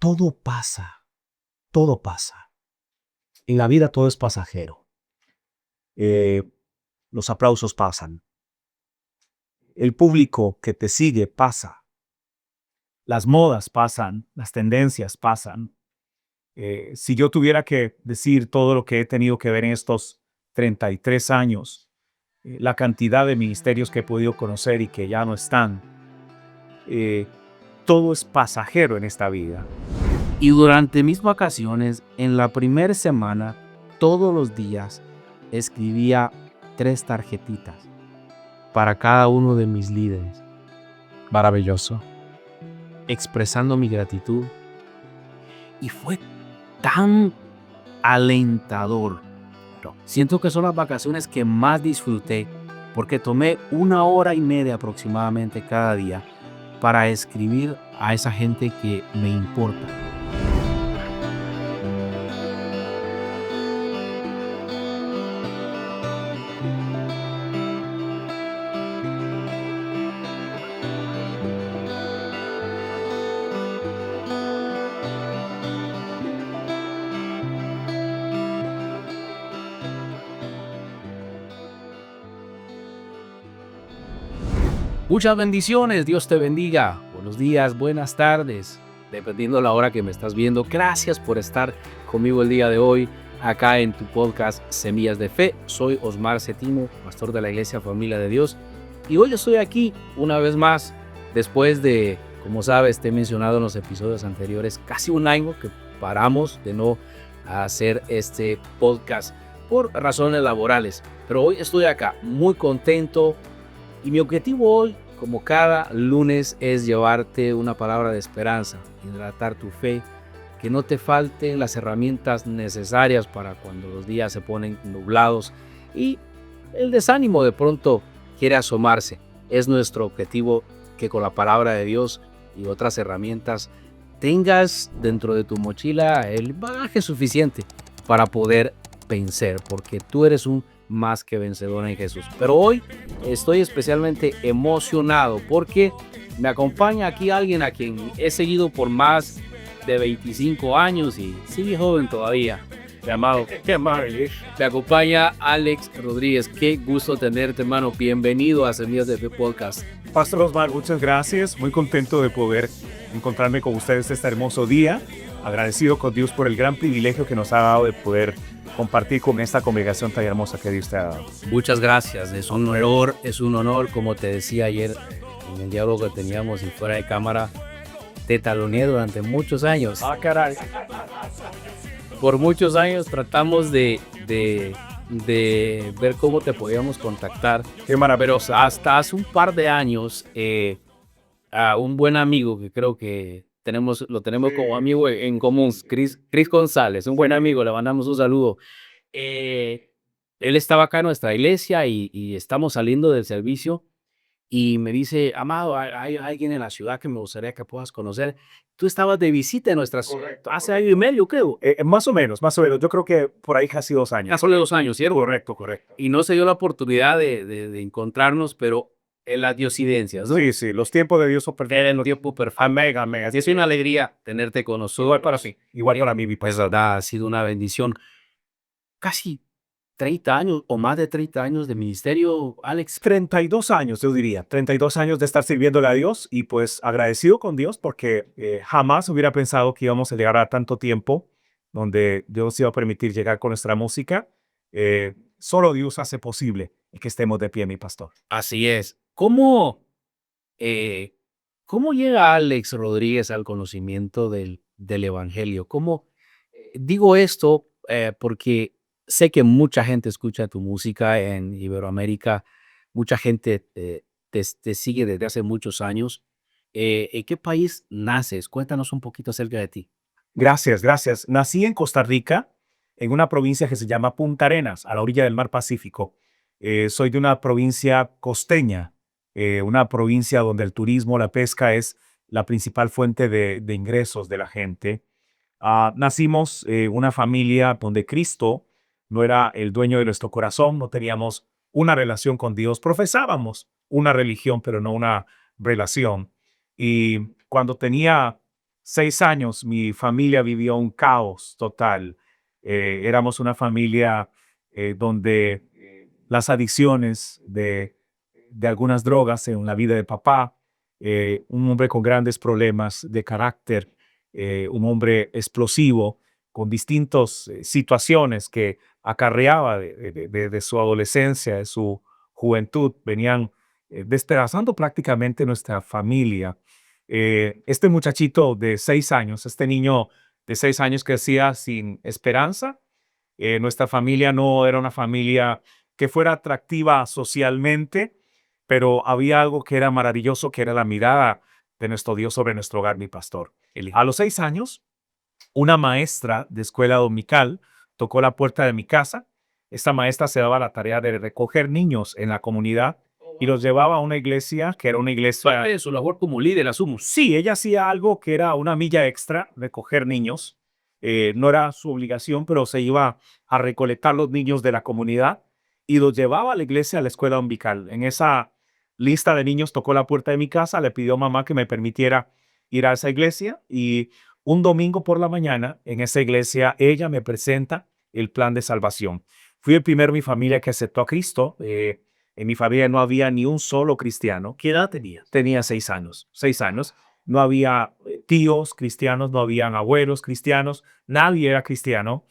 todo pasa, todo pasa. En la vida todo es pasajero. Los aplausos pasan. El público que te sigue pasa. Las modas pasan, las tendencias pasan. Si yo tuviera que decir todo lo que he tenido que ver en estos 33 años, la cantidad de ministerios que he podido conocer y que ya no están, todo es pasajero en esta vida. Y durante mis vacaciones, en la primera semana, todos los días, escribía 3 tarjetitas para cada uno de mis líderes. Maravilloso. Expresando mi gratitud. Y fue tan alentador. Siento que son las vacaciones que más disfruté porque tomé 1 hora y media aproximadamente cada día para escribir a esa gente que me importa. Muchas bendiciones, Dios te bendiga. Buenos días, buenas tardes, dependiendo de la hora que me estás viendo. Gracias por estar conmigo el día de hoy, acá en tu podcast Semillas de Fe. Soy Osmar Cetino, pastor de la Iglesia Familia de Dios. Y hoy estoy aquí una vez más, después de, como sabes, te he mencionado en los episodios anteriores, casi un año que paramos de no hacer este podcast por razones laborales. Pero hoy estoy acá, muy contento. Y mi objetivo hoy, como cada lunes, es llevarte una palabra de esperanza, hidratar tu fe, que no te falten las herramientas necesarias para cuando los días se ponen nublados y el desánimo de pronto quiere asomarse. Es nuestro objetivo que con la palabra de Dios y otras herramientas tengas dentro de tu mochila el bagaje suficiente para poder vencer, porque tú eres un más que vencedor en Jesús. Pero hoy estoy especialmente emocionado porque me acompaña aquí alguien a quien he seguido por más de 25 años y sigue joven todavía. Me acompaña Alex Rodríguez. Qué gusto tenerte, hermano. Bienvenido a Semillas de Fe Podcast. Pastor Osmar, muchas gracias. Muy contento de poder encontrarme con ustedes este hermoso día. Agradecido con Dios por el gran privilegio que nos ha dado de poder compartir con esta congregación tan hermosa que Dios te ha dado. Muchas gracias. Es un honor, como te decía ayer en el diálogo que teníamos y fuera de cámara. Te taloneé durante muchos años. Ah, caray. Por muchos años tratamos de ver cómo te podíamos contactar. Qué maravilloso. Pero hasta hace un par de años, a un buen amigo que creo que lo tenemos como amigo en común, Chris González, un buen amigo, le mandamos un saludo. Él estaba acá en nuestra iglesia y estamos saliendo del servicio y me dice, Amado, hay alguien en la ciudad que me gustaría que puedas conocer. Tú estabas de visita en nuestra ciudad hace año y medio, creo. Más o menos. Yo creo que por ahí casi 2 años. Ya solo 2 años, ¿cierto? Correcto. Y no se dio la oportunidad de encontrarnos, pero en las diosidencias, ¿no? Sí, los tiempos de Dios son perfectos. En el tiempo perfecto. Amén. Así es una alegría tenerte con nosotros. Igual para sí. Igual para mí, Pues verdad, ha sido una bendición. Casi 30 años o más de 30 años de ministerio, Alex. 32 años, yo diría. 32 años de estar sirviéndole a Dios y pues agradecido con Dios porque jamás hubiera pensado que íbamos a llegar a tanto tiempo donde Dios iba a permitir llegar con nuestra música. Solo Dios hace posible que estemos de pie, mi pastor. Así es. ¿Cómo llega Alex Rodríguez al conocimiento del Evangelio? Digo esto porque sé que mucha gente escucha tu música en Iberoamérica, mucha gente te sigue desde hace muchos años. ¿En qué país naces? Cuéntanos un poquito acerca de ti. Gracias. Nací en Costa Rica, en una provincia que se llama Punta Arenas, a la orilla del mar Pacífico. Soy de una provincia costeña, una provincia donde el turismo, la pesca es la principal fuente de ingresos de la gente. Nacimos una familia donde Cristo no era el dueño de nuestro corazón, no teníamos una relación con Dios, profesábamos una religión, pero no una relación. Y cuando tenía 6 años mi familia vivió un caos total. Éramos una familia donde las adicciones de algunas drogas en la vida de papá, un hombre con grandes problemas de carácter, un hombre explosivo, con distintas situaciones que acarreaba de su adolescencia, de su juventud, venían despedazando prácticamente nuestra familia. Este muchachito de 6 años, este niño de 6 años crecía sin esperanza. Nuestra familia no era una familia que fuera atractiva socialmente, pero había algo que era maravilloso, que era la mirada de nuestro Dios sobre nuestro hogar, mi pastor. A los 6 años, una maestra de escuela dominical tocó la puerta de mi casa. Esta maestra se daba la tarea de recoger niños en la comunidad y los llevaba a una iglesia que era una iglesia. Su labor como líder, asumo. Sí, ella hacía algo que era una milla extra, recoger niños. No era su obligación, pero se iba a recolectar los niños de la comunidad y los llevaba a la iglesia, a la escuela dominical. En esa lista de niños tocó la puerta de mi casa, le pidió a mamá que me permitiera ir a esa iglesia y un domingo por la mañana en esa iglesia ella me presenta el plan de salvación. Fui el primero en mi familia que aceptó a Cristo. En mi familia no había ni un solo cristiano. ¿Qué edad tenías? Tenía 6 años, 6 años. No había tíos cristianos, no habían abuelos cristianos, nadie era cristiano.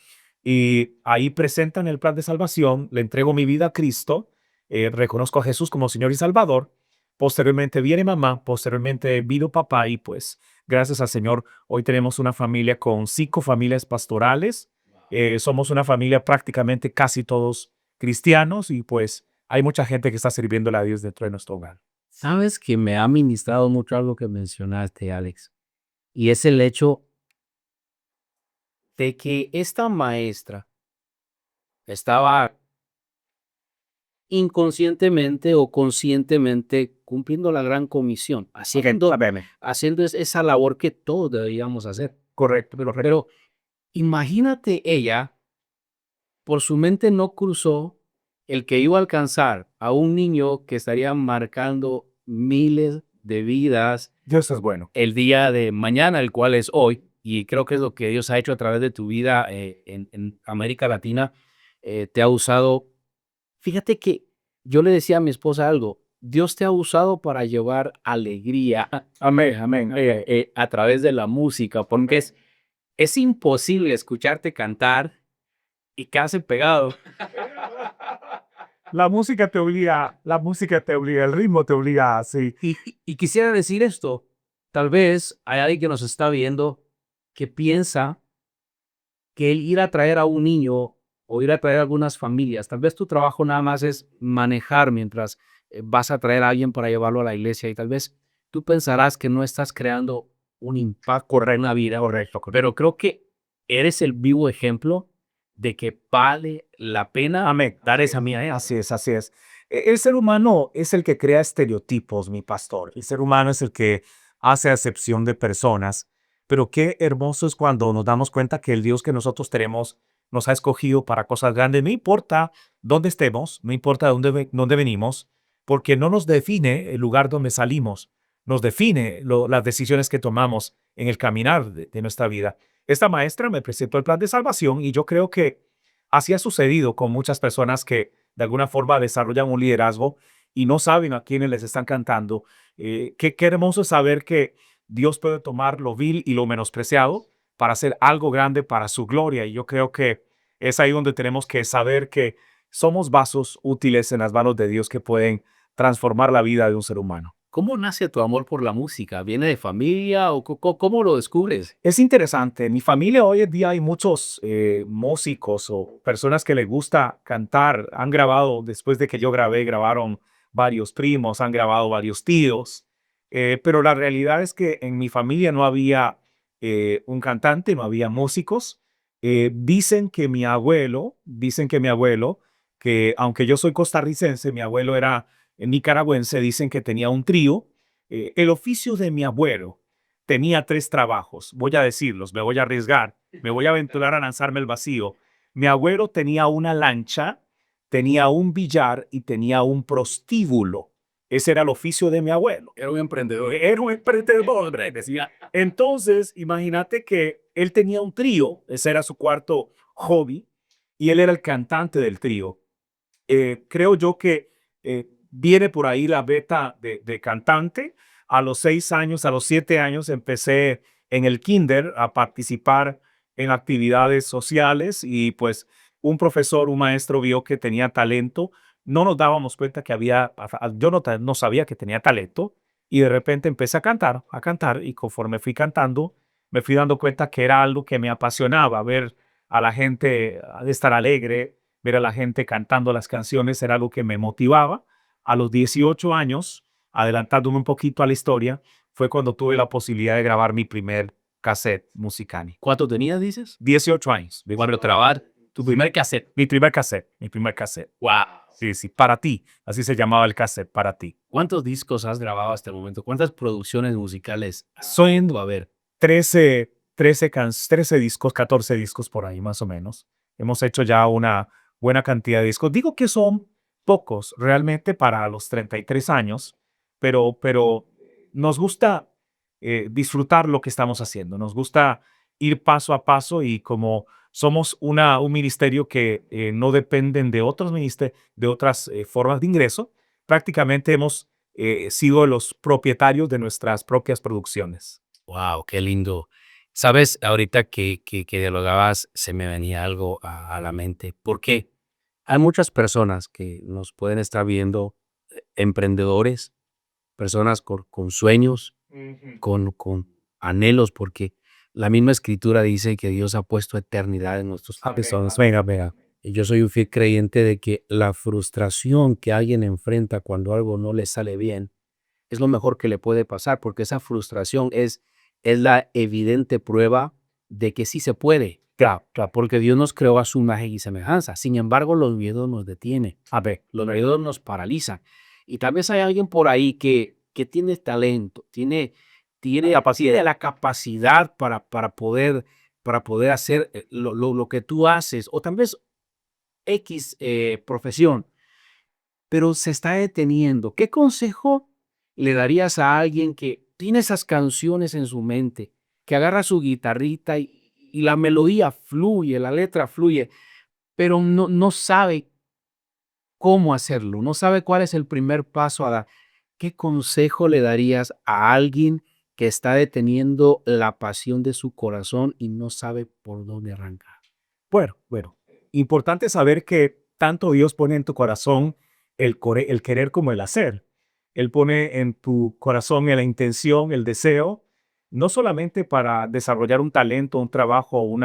Y ahí presentan el plan de salvación, le entrego mi vida a Cristo, reconozco a Jesús como Señor y Salvador. Posteriormente viene mamá, posteriormente vino papá y pues gracias al Señor hoy tenemos una familia con 5 familias pastorales. Somos una familia prácticamente casi todos cristianos y pues hay mucha gente que está sirviéndole a Dios dentro de nuestro hogar. Sabes que me ha ministrado mucho algo que mencionaste, Alex, y es el hecho de que esta maestra estaba inconscientemente o conscientemente cumpliendo la gran comisión, haciendo esa labor que todos deberíamos hacer. Correcto, Pero imagínate ella, por su mente no cruzó el que iba a alcanzar a un niño que estaría marcando miles de vidas Dios es bueno. el día de mañana, el cual es hoy, y creo que es lo que Dios ha hecho a través de tu vida en América Latina, te ha usado. Fíjate que yo le decía a mi esposa algo, Dios te ha usado para llevar alegría, Amén, amén. a través de la música, porque es imposible escucharte cantar y quedarse pegado. La música te obliga, el ritmo te obliga, así. Y quisiera decir esto, tal vez hay alguien que nos está viendo que piensa que el ir a traer a un niño o ir a traer a algunas familias, tal vez tu trabajo nada más es manejar mientras vas a traer a alguien para llevarlo a la iglesia y tal vez tú pensarás que no estás creando un impacto en la vida, pero creo que eres el vivo ejemplo de que vale la pena Amén. dar esa mía. Así es, así es. El ser humano es el que crea estereotipos, mi pastor. El ser humano es el que hace acepción de personas. Pero qué hermoso es cuando nos damos cuenta que el Dios que nosotros tenemos nos ha escogido para cosas grandes. No importa dónde estemos, no importa dónde venimos, porque no nos define el lugar donde salimos, nos define las decisiones que tomamos en el caminar de nuestra vida. Esta maestra me presentó el plan de salvación y yo creo que así ha sucedido con muchas personas que de alguna forma desarrollan un liderazgo y no saben a quiénes les están cantando. Qué hermoso es saber que Dios puede tomar lo vil y lo menospreciado para hacer algo grande para su gloria. Y yo creo que es ahí donde tenemos que saber que somos vasos útiles en las manos de Dios que pueden transformar la vida de un ser humano. ¿Cómo nace tu amor por la música? ¿Viene de familia o cómo lo descubres? Es interesante. En mi familia hoy en día hay muchos músicos o personas que les gusta cantar. Han grabado, después de que yo grabé, grabaron varios primos, han grabado varios tíos. Pero la realidad es que en mi familia no había un cantante, no había músicos. Dicen que mi abuelo, que aunque yo soy costarricense, mi abuelo era nicaragüense, dicen que tenía un trío. El oficio de mi abuelo tenía 3 trabajos, voy a decirlos, me voy a arriesgar, me voy a aventurar a lanzarme al vacío. Mi abuelo tenía una lancha, tenía un billar y tenía un prostíbulo. Ese era el oficio de mi abuelo. Era un emprendedor. Era un emprendedor, hombre, decía. Entonces, imagínate que él tenía un trío, ese era su cuarto hobby, y él era el cantante del trío. Creo yo que viene por ahí la beta de cantante. A los 6 años, a los 7 años, empecé en el kinder a participar en actividades sociales y pues un profesor, un maestro vio que tenía talento. No nos dábamos cuenta que yo no sabía que tenía talento y de repente empecé a cantar y conforme fui cantando, me fui dando cuenta que era algo que me apasionaba, ver a la gente estar alegre, ver a la gente cantando las canciones era algo que me motivaba. A los 18 años, adelantándome un poquito a la historia, fue cuando tuve la posibilidad de grabar mi primer cassette musical. ¿Cuánto tenías, dices? 18 años. Cuando grabar tu primer cassette. Mi primer cassette, mi primer cassette. ¡Wow! Sí, sí, para ti. Así se llamaba el cassette, para ti. ¿Cuántos discos has grabado hasta el momento? ¿Cuántas producciones musicales Soy has a ver? 13 discos, 14 discos por ahí más o menos. Hemos hecho ya una buena cantidad de discos. Digo que son pocos realmente para los 33 años, pero nos gusta disfrutar lo que estamos haciendo. Nos gusta ir paso a paso y como somos un ministerio que no dependen de otros de otras formas de ingreso, prácticamente hemos sido los propietarios de nuestras propias producciones. ¡Wow! ¡Qué lindo! Sabes, ahorita que dialogabas, se me venía algo a la mente. ¿Por qué? Hay muchas personas que nos pueden estar viendo, emprendedores, personas con sueños, con anhelos, porque la misma escritura dice que Dios ha puesto eternidad en nuestros corazones. Venga, venga. Y yo soy un fiel creyente de que la frustración que alguien enfrenta cuando algo no le sale bien es lo mejor que le puede pasar, porque esa frustración es la evidente prueba de que sí se puede. Claro, claro. Porque Dios nos creó a su imagen y semejanza. Sin embargo, los miedos nos detienen. A ver, Los miedos nos paralizan. Y tal vez hay alguien por ahí que tiene talento, tiene la capacidad para poder hacer lo que tú haces, o tal vez X profesión, pero se está deteniendo. ¿Qué consejo le darías a alguien que tiene esas canciones en su mente, que agarra su guitarrita y la melodía fluye, la letra fluye, pero no sabe cómo hacerlo, no sabe cuál es el primer paso a dar? ¿Qué consejo le darías a alguien que está deteniendo la pasión de su corazón y no sabe por dónde arrancar? bueno, importante saber que tanto Dios pone en tu corazón el querer como el hacer. Él pone en tu corazón la intención, el deseo, no solamente para desarrollar un talento, un trabajo, un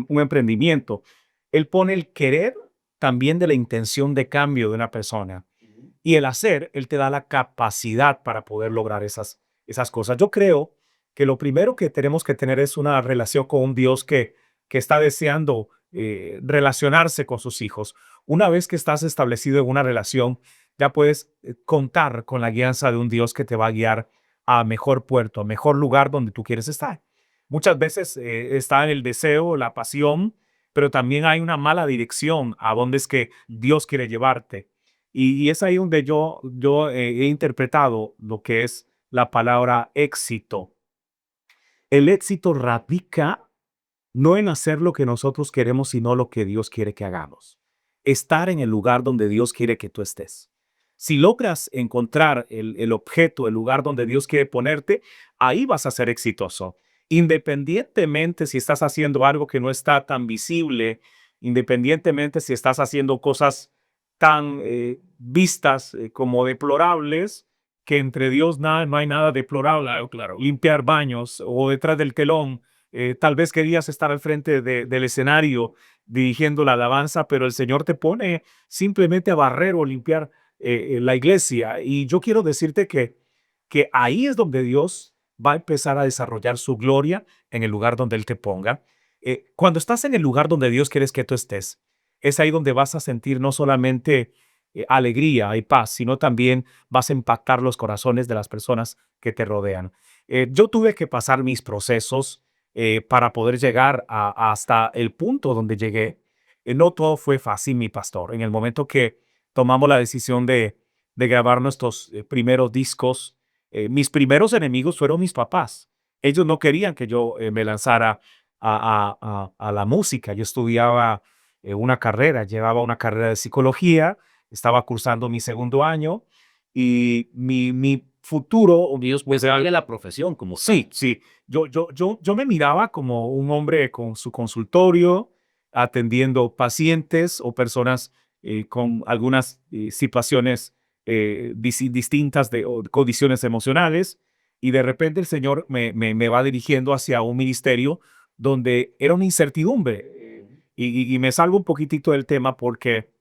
emprendimiento. Él pone el querer también de la intención de cambio de una persona. Y el hacer, Él te da la capacidad para poder lograr esas cosas. Yo creo que lo primero que tenemos que tener es una relación con un Dios que está deseando relacionarse con sus hijos. Una vez que estás establecido en una relación, ya puedes contar con la guianza de un Dios que te va a guiar a mejor puerto, a mejor lugar donde tú quieres estar. Muchas veces está en el deseo, la pasión, pero también hay una mala dirección a dónde es que Dios quiere llevarte. Y es ahí donde yo he interpretado lo que es la palabra éxito. El éxito radica no en hacer lo que nosotros queremos, sino lo que Dios quiere que hagamos. Estar en el lugar donde Dios quiere que tú estés. Si logras encontrar el objeto, el lugar donde Dios quiere ponerte, ahí vas a ser exitoso. Independientemente si estás haciendo algo que no está tan visible, independientemente si estás haciendo cosas tan vistas como deplorables, que entre Dios no hay nada deplorable. Claro. Limpiar baños o detrás del telón. Tal vez querías estar al frente del escenario dirigiendo la alabanza, pero el Señor te pone simplemente a barrer o limpiar la iglesia. Y yo quiero decirte que ahí es donde Dios va a empezar a desarrollar su gloria en el lugar donde Él te ponga. Cuando estás en el lugar donde Dios quiere que tú estés, es ahí donde vas a sentir no solamente alegría y paz, sino también vas a impactar los corazones de las personas que te rodean. Yo tuve que pasar mis procesos para poder llegar hasta el punto donde llegué. No todo fue fácil, mi pastor. En el momento que tomamos la decisión de grabar nuestros primeros discos. Mis primeros enemigos fueron mis papás. Ellos no querían que yo me lanzara a la música. Yo estudiaba una carrera, llevaba una carrera de psicología, estaba cursando mi segundo año y mi futuro, Dios pues darle la profesión como sí, sí, yo me miraba como un hombre con su consultorio, atendiendo pacientes o personas con algunas situaciones distintas o condiciones emocionales, y de repente el Señor me va dirigiendo hacia un ministerio donde era una incertidumbre. Y me salgo un poquitito del tema porque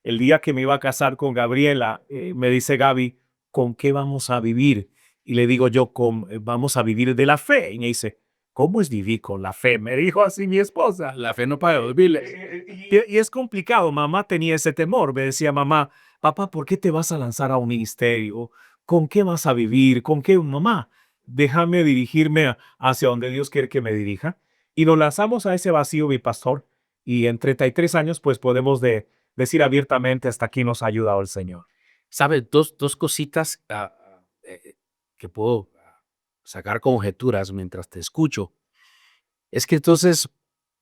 el día que me iba a casar con Gabriela, me dice Gaby, ¿con qué vamos a vivir? Y le digo yo, vamos a vivir de la fe. Y me dice, ¿cómo es vivir con la fe? Me dijo así mi esposa. la fe no paga los biles. Y es complicado. Mamá tenía ese temor. Me decía, mamá, papá, ¿por qué te vas a lanzar a un ministerio? ¿Con qué vas a vivir? ¿Con qué? Mamá, déjame dirigirme hacia donde Dios quiere que me dirija. Y nos lanzamos a ese vacío, mi pastor. Y en 33 años, pues podemos decir abiertamente, hasta aquí nos ha ayudado el Señor. ¿Sabes? Dos cositas que puedo sacar conjeturas mientras te escucho. Es que entonces,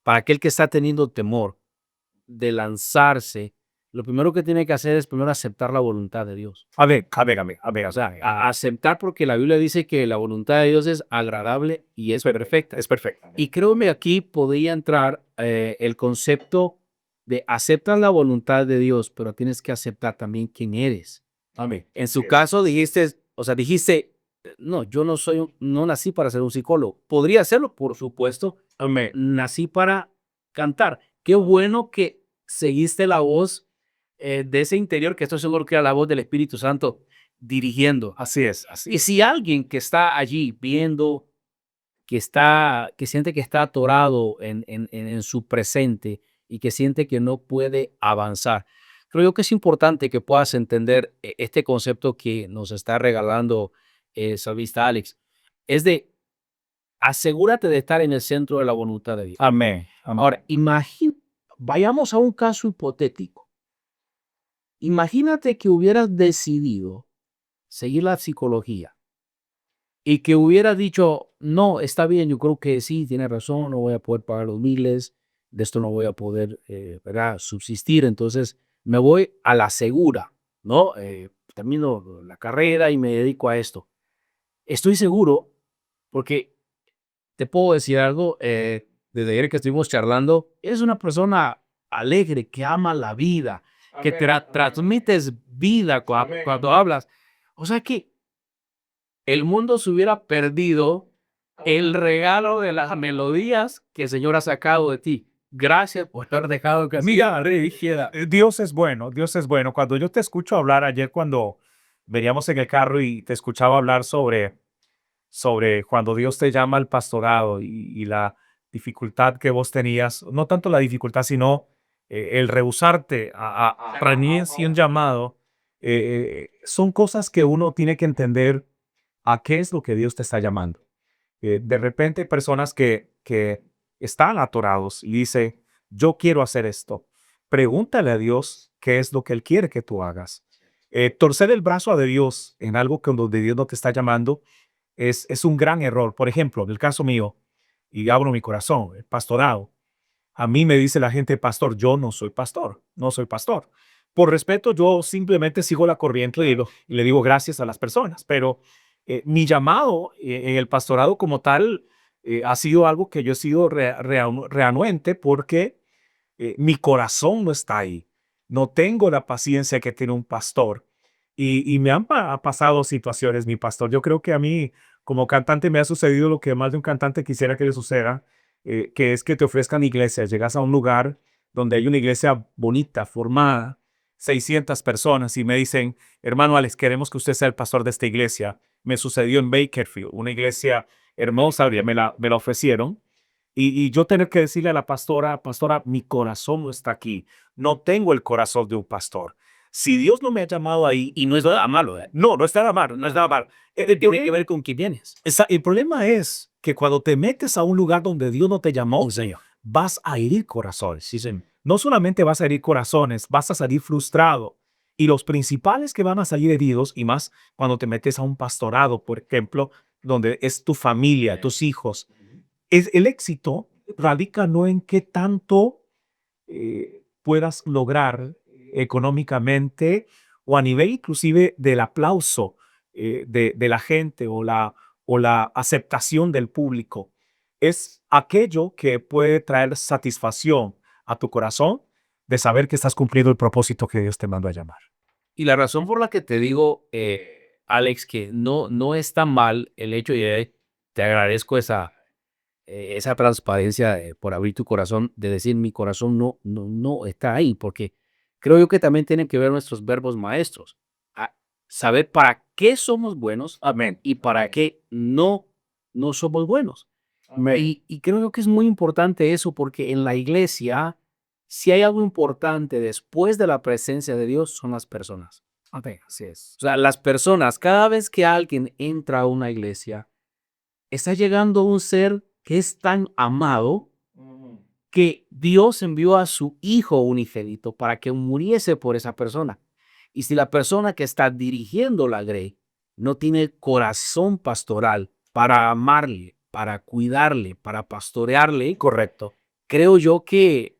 para aquel que está teniendo temor de lanzarse, lo primero que tiene que hacer es primero aceptar la voluntad de Dios. A ver. O sea, aceptar, porque la Biblia dice que la voluntad de Dios es agradable y es perfecta. Es perfecto. Y creo que aquí podría entrar el concepto de aceptas la voluntad de Dios, pero tienes que aceptar también quién eres. Amén. En su caso dijiste, no, yo no nací para ser un psicólogo. Podría hacerlo, por supuesto. Amén. Nací para cantar. Qué bueno que seguiste la voz de ese interior, que estoy seguro que era la voz del Espíritu Santo dirigiendo. Así es. Y si alguien que está allí viendo, que siente que está atorado en su presente y que siente que no puede avanzar, creo yo que es importante que puedas entender este concepto que nos está regalando Salvista Alex. Es de asegúrate de estar en el centro de la voluntad de Dios. Amén. Ahora, vayamos a un caso hipotético. Imagínate que hubieras decidido seguir la psicología y que hubieras dicho, no, está bien, yo creo que sí, tiene razón, no voy a poder pagar los miles, de esto no voy a poder ¿verdad? Subsistir, entonces me voy a la segura, ¿no? Termino la carrera y me dedico a esto. Estoy seguro, porque te puedo decir algo, desde ayer que estuvimos charlando, eres una persona alegre, que ama la vida, que transmites vida cuando hablas. O sea que el mundo se hubiera perdido el regalo de las melodías que el Señor ha sacado de ti. Gracias por haber dejado que Mira, Dios es bueno, Dios es bueno. Cuando yo te escucho hablar ayer, cuando veníamos en el carro y te escuchaba hablar sobre cuando Dios te llama al pastorado y la dificultad que vos tenías, no tanto la dificultad, sino el rehusarte a rendir un llamado, son cosas que uno tiene que entender a qué es lo que Dios te está llamando. De repente hay personas que están atorados y dicen, yo quiero hacer esto. Pregúntale a Dios qué es lo que Él quiere que tú hagas. Torcer el brazo a de Dios en algo que donde Dios no te está llamando es un gran error. Por ejemplo, en el caso mío, y abro mi corazón, el pastorado. A mí me dice la gente, pastor, yo no soy pastor, no soy pastor. Por respeto, yo simplemente sigo la corriente y le digo gracias a las personas, pero mi llamado en el pastorado como tal ha sido algo que yo he sido reanuente porque mi corazón no está ahí. No tengo la paciencia que tiene un pastor. Y me han pasado situaciones, mi pastor. Yo creo que a mí, como cantante, me ha sucedido lo que más de un cantante quisiera que le suceda, que es que te ofrezcan iglesias. Llegas a un lugar donde hay una iglesia bonita, formada, 600 personas, y me dicen, hermano Alex, queremos que usted sea el pastor de esta iglesia. Me sucedió en Bakersfield, una iglesia hermosa, me la ofrecieron. Y yo tener que decirle a la pastora, mi corazón no está aquí. No tengo el corazón de un pastor. Si Dios no me ha llamado ahí, Y no es nada malo. no es nada malo, no es nada malo. Tiene que ver con quién vienes. El problema es que cuando te metes a un lugar donde Dios no te llamó, Señor. vas a herir corazones. Sí, señor. No solamente vas a herir corazones, vas a salir frustrado. Y los principales que van a salir heridos, y más cuando te metes a un pastorado, por ejemplo, donde es tu familia, tus hijos, es el éxito radica no en qué tanto puedas lograr económicamente o a nivel inclusive del aplauso de la gente o la aceptación del público. Es aquello que puede traer satisfacción a tu corazón de saber que estás cumpliendo el propósito que Dios te mandó a llamar. Y la razón por la que te digo, Alex, que no está mal el hecho de, te agradezco esa transparencia por abrir tu corazón, de decir mi corazón no está ahí, porque creo yo que también tienen que ver nuestros verbos maestros, a saber para qué somos buenos. Amén. Y para qué no somos buenos. Amén. Y creo yo que es muy importante eso, porque en la iglesia, si hay algo importante después de la presencia de Dios, son las personas. Amén. Así es. O sea, las personas, cada vez que alguien entra a una iglesia, está llegando un ser que es tan amado que Dios envió a su Hijo unigénito para que muriese por esa persona. Y si la persona que está dirigiendo la grey no tiene corazón pastoral para amarle, para cuidarle, para pastorearle, correcto, creo yo que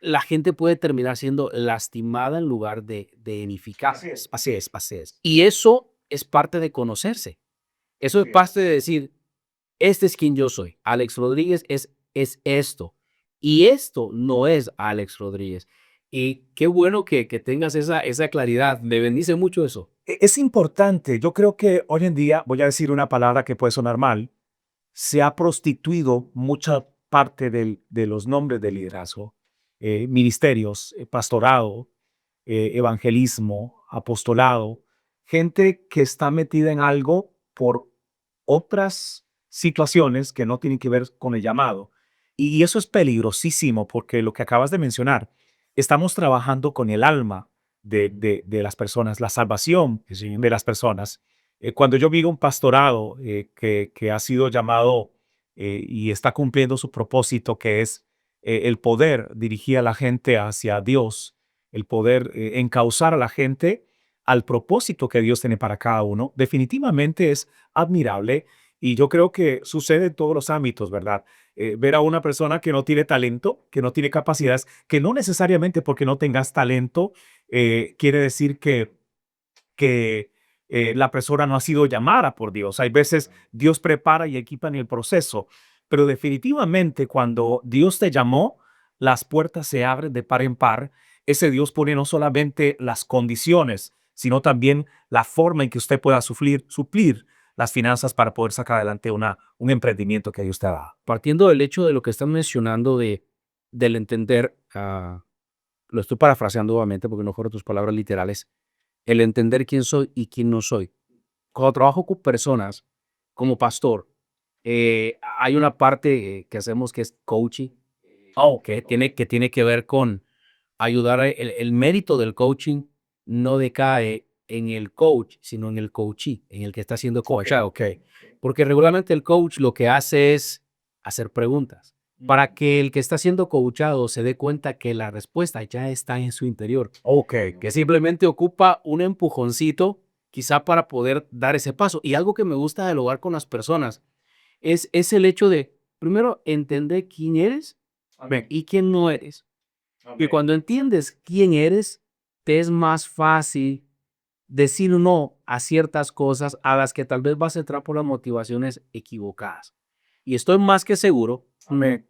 la gente puede terminar siendo lastimada en lugar de edificar. Así es. Así es, así es. Y eso es parte de conocerse. Eso es parte de decir, este es quien yo soy. Alex Rodríguez es esto. Y esto no es Alex Rodríguez. Y qué bueno que tengas esa claridad. Me bendice mucho eso. Es importante, yo creo que hoy en día, voy a decir una palabra que puede sonar mal, se ha prostituido mucha parte de los nombres de liderazgo, ministerios, pastorado, evangelismo, apostolado, gente que está metida en algo por otras situaciones que no tienen que ver con el llamado. Y eso es peligrosísimo porque lo que acabas de mencionar, estamos trabajando con el alma de las personas, la salvación de las personas. Cuando yo vi un pastorado que ha sido llamado y está cumpliendo su propósito, que es el poder dirigir a la gente hacia Dios, el poder encauzar a la gente al propósito que Dios tiene para cada uno, definitivamente es admirable y yo creo que sucede en todos los ámbitos, ¿verdad? Ver a una persona que no tiene talento, que no tiene capacidades, que no necesariamente porque no tengas talento quiere decir que la persona no ha sido llamada por Dios. Hay veces Dios prepara y equipa en el proceso, pero definitivamente cuando Dios te llamó, las puertas se abren de par en par. Ese Dios pone no solamente las condiciones, sino también la forma en que usted pueda suplir las finanzas para poder sacar adelante un emprendimiento que Dios te ha dado. Partiendo del hecho de lo que están mencionando del entender, lo estoy parafraseando obviamente porque no fueron tus palabras literales, el entender quién soy y quién no soy. Cuando trabajo con personas como pastor, hay una parte que hacemos que es coaching, que tiene que ver con ayudar. El mérito del coaching no decae en el coach, sino en el coachee, en el que está siendo coachado. Okay. Porque regularmente el coach lo que hace es hacer preguntas para que el que está siendo coachado se dé cuenta que la respuesta ya está en su interior, Okay. que simplemente ocupa un empujoncito quizá para poder dar ese paso. Y algo que me gusta dialogar con las personas es el hecho de, primero, entender quién eres y quién no eres. Y cuando entiendes quién eres, te es más fácil decir no a ciertas cosas a las que tal vez vas a entrar por las motivaciones equivocadas. Y estoy más que seguro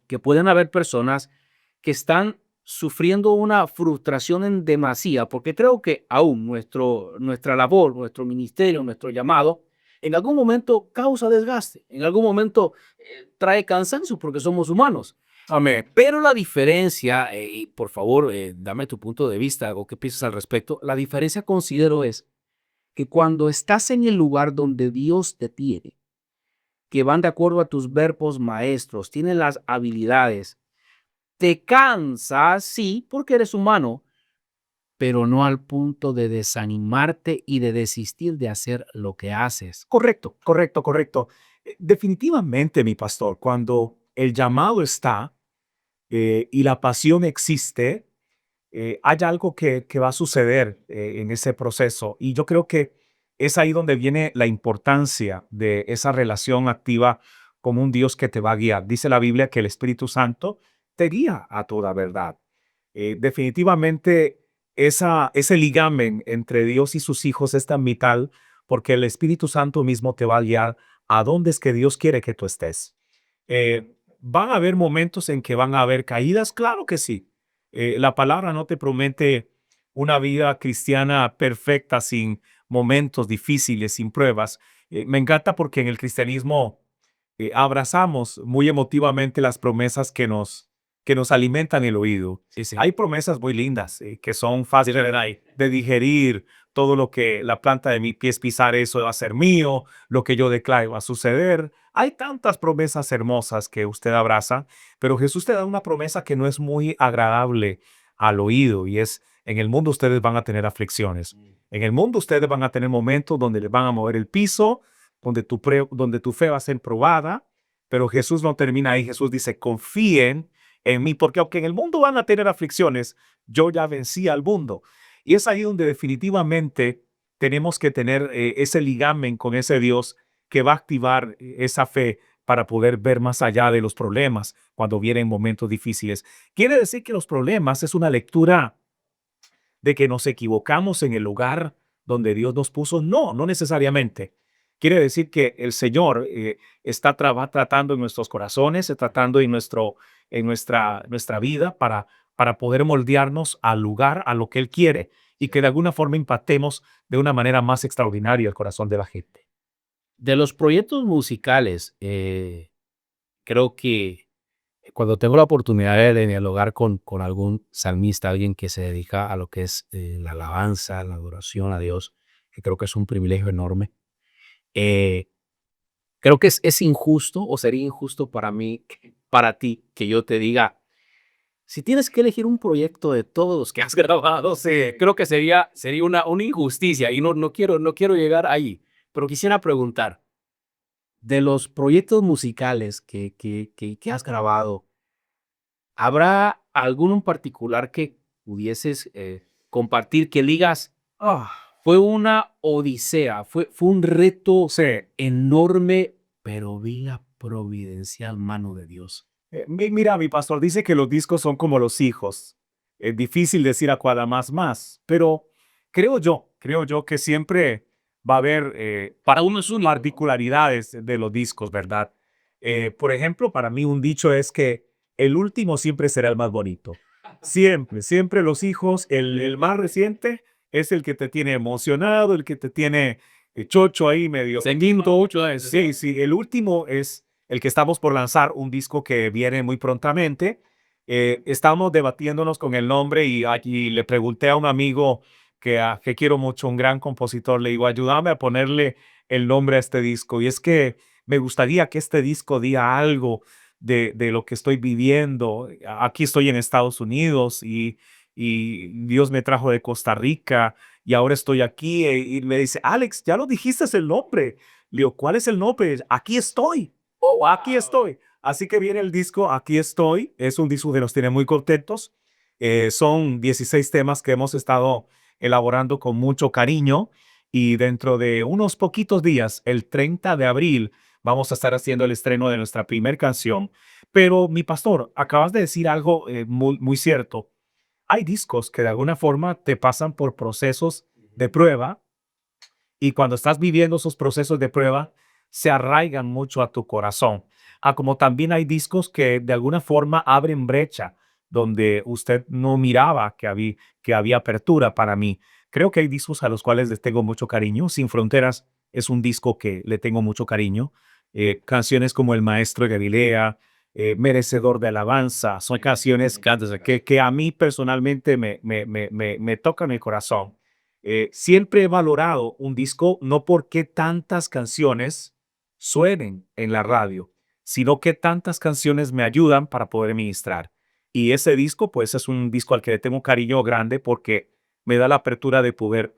que pueden haber personas que están sufriendo una frustración en demasía, porque creo que aún nuestra labor, nuestro ministerio, nuestro llamado, en algún momento causa desgaste, en algún momento trae cansancio porque somos humanos. Amén. Pero la diferencia, y por favor, dame tu punto de vista o qué piensas al respecto, la diferencia considero es que cuando estás en el lugar donde Dios te tiene, que van de acuerdo a tus verbos maestros, tienes las habilidades, te cansas, sí, porque eres humano, pero no al punto de desanimarte y de desistir de hacer lo que haces. Correcto, correcto, correcto. Definitivamente, mi pastor, cuando el llamado está y la pasión existe, hay algo que va a suceder en ese proceso. Y yo creo que es ahí donde viene la importancia de esa relación activa con un Dios que te va a guiar. Dice la Biblia que el Espíritu Santo te guía a toda verdad. Definitivamente ese ligamen entre Dios y sus hijos es tan vital porque el Espíritu Santo mismo te va a guiar a dónde es que Dios quiere que tú estés. ¿Van a haber momentos en que van a haber caídas? Claro que sí. La palabra no te promete una vida cristiana perfecta sin momentos difíciles, sin pruebas. Me encanta porque en el cristianismo abrazamos muy emotivamente las promesas que nos alimentan el oído. Sí, sí. Hay promesas muy lindas que son fáciles de digerir. Todo lo que la planta de mi pies pisar, eso va a ser mío. Lo que yo declaro va a suceder. Hay tantas promesas hermosas que usted abraza, pero Jesús te da una promesa que no es muy agradable al oído y es, en el mundo ustedes van a tener aflicciones. En el mundo ustedes van a tener momentos donde les van a mover el piso, donde tu fe va a ser probada, pero Jesús no termina ahí. Jesús dice, confíen en mí, porque aunque en el mundo van a tener aflicciones, yo ya vencí al mundo. Y es ahí donde definitivamente tenemos que tener ese ligamen con ese Dios que va a activar esa fe para poder ver más allá de los problemas cuando vienen momentos difíciles. Quiere decir que los problemas es una lectura de que nos equivocamos en el lugar donde Dios nos puso. No, no necesariamente. Quiere decir que el Señor tratando en nuestros corazones, tratando en nuestra vida para poder moldearnos al lugar, a lo que Él quiere y que de alguna forma impactemos de una manera más extraordinaria el corazón de la gente. De los proyectos musicales, creo que cuando tengo la oportunidad de dialogar con algún salmista, alguien que se dedica a lo que es la alabanza, la adoración a Dios, que creo que es un privilegio enorme, eh, creo que es injusto o sería injusto para mí, para ti, que yo te diga, si tienes que elegir un proyecto de todos los que has grabado, creo que sería una injusticia y no quiero llegar ahí. Pero quisiera preguntar, de los proyectos musicales que has grabado, ¿habrá alguno en particular que pudieses compartir que digas, "Ah, fue una odisea, fue un reto Sí. enorme, pero vi la providencial mano de Dios"? Mira, mi pastor dice que los discos son como los hijos. Es difícil decir a cuál más, pero creo yo que siempre va a haber Para uno es único, ¿no? particularidades de los discos, ¿verdad? Por ejemplo, para mí un dicho es que el último siempre será el más bonito. Siempre, siempre los hijos, el más reciente es el que te tiene emocionado, el que te tiene chocho ahí medio. Seguimiento mucho a eso. Sí, sí, el último es el que estamos por lanzar, un disco que viene muy prontamente. Estamos debatiéndonos con el nombre y allí le pregunté a un amigo que quiero mucho, un gran compositor, le digo, ayúdame a ponerle el nombre a este disco. Y es que me gustaría que este disco diga algo de lo que estoy viviendo. Aquí estoy en Estados Unidos y Dios me trajo de Costa Rica y ahora estoy aquí y me dice, Alex, ya lo dijiste es el nombre. Le digo, ¿cuál es el nombre? Aquí estoy. Oh, aquí estoy. Así que viene el disco, aquí estoy. Es un disco que nos tiene muy contentos. Son 16 temas que hemos estado elaborando con mucho cariño y dentro de unos poquitos días, el 30 de abril, vamos a estar haciendo el estreno de nuestra primera canción. Pero mi pastor, acabas de decir algo muy, muy cierto. Hay discos que de alguna forma te pasan por procesos de prueba y cuando estás viviendo esos procesos de prueba, se arraigan mucho a tu corazón. Como también hay discos que de alguna forma abren brecha donde usted no miraba que había apertura para mí. Creo que hay discos a los cuales les tengo mucho cariño. Sin Fronteras es un disco que le tengo mucho cariño. Canciones como El Maestro de Galilea, Merecedor de Alabanza, son canciones que a mí personalmente me tocan el corazón. Siempre he valorado un disco no porque tantas canciones suenen en la radio, sino que tantas canciones me ayudan para poder ministrar. Y ese disco, pues es un disco al que le tengo cariño grande porque me da la apertura de poder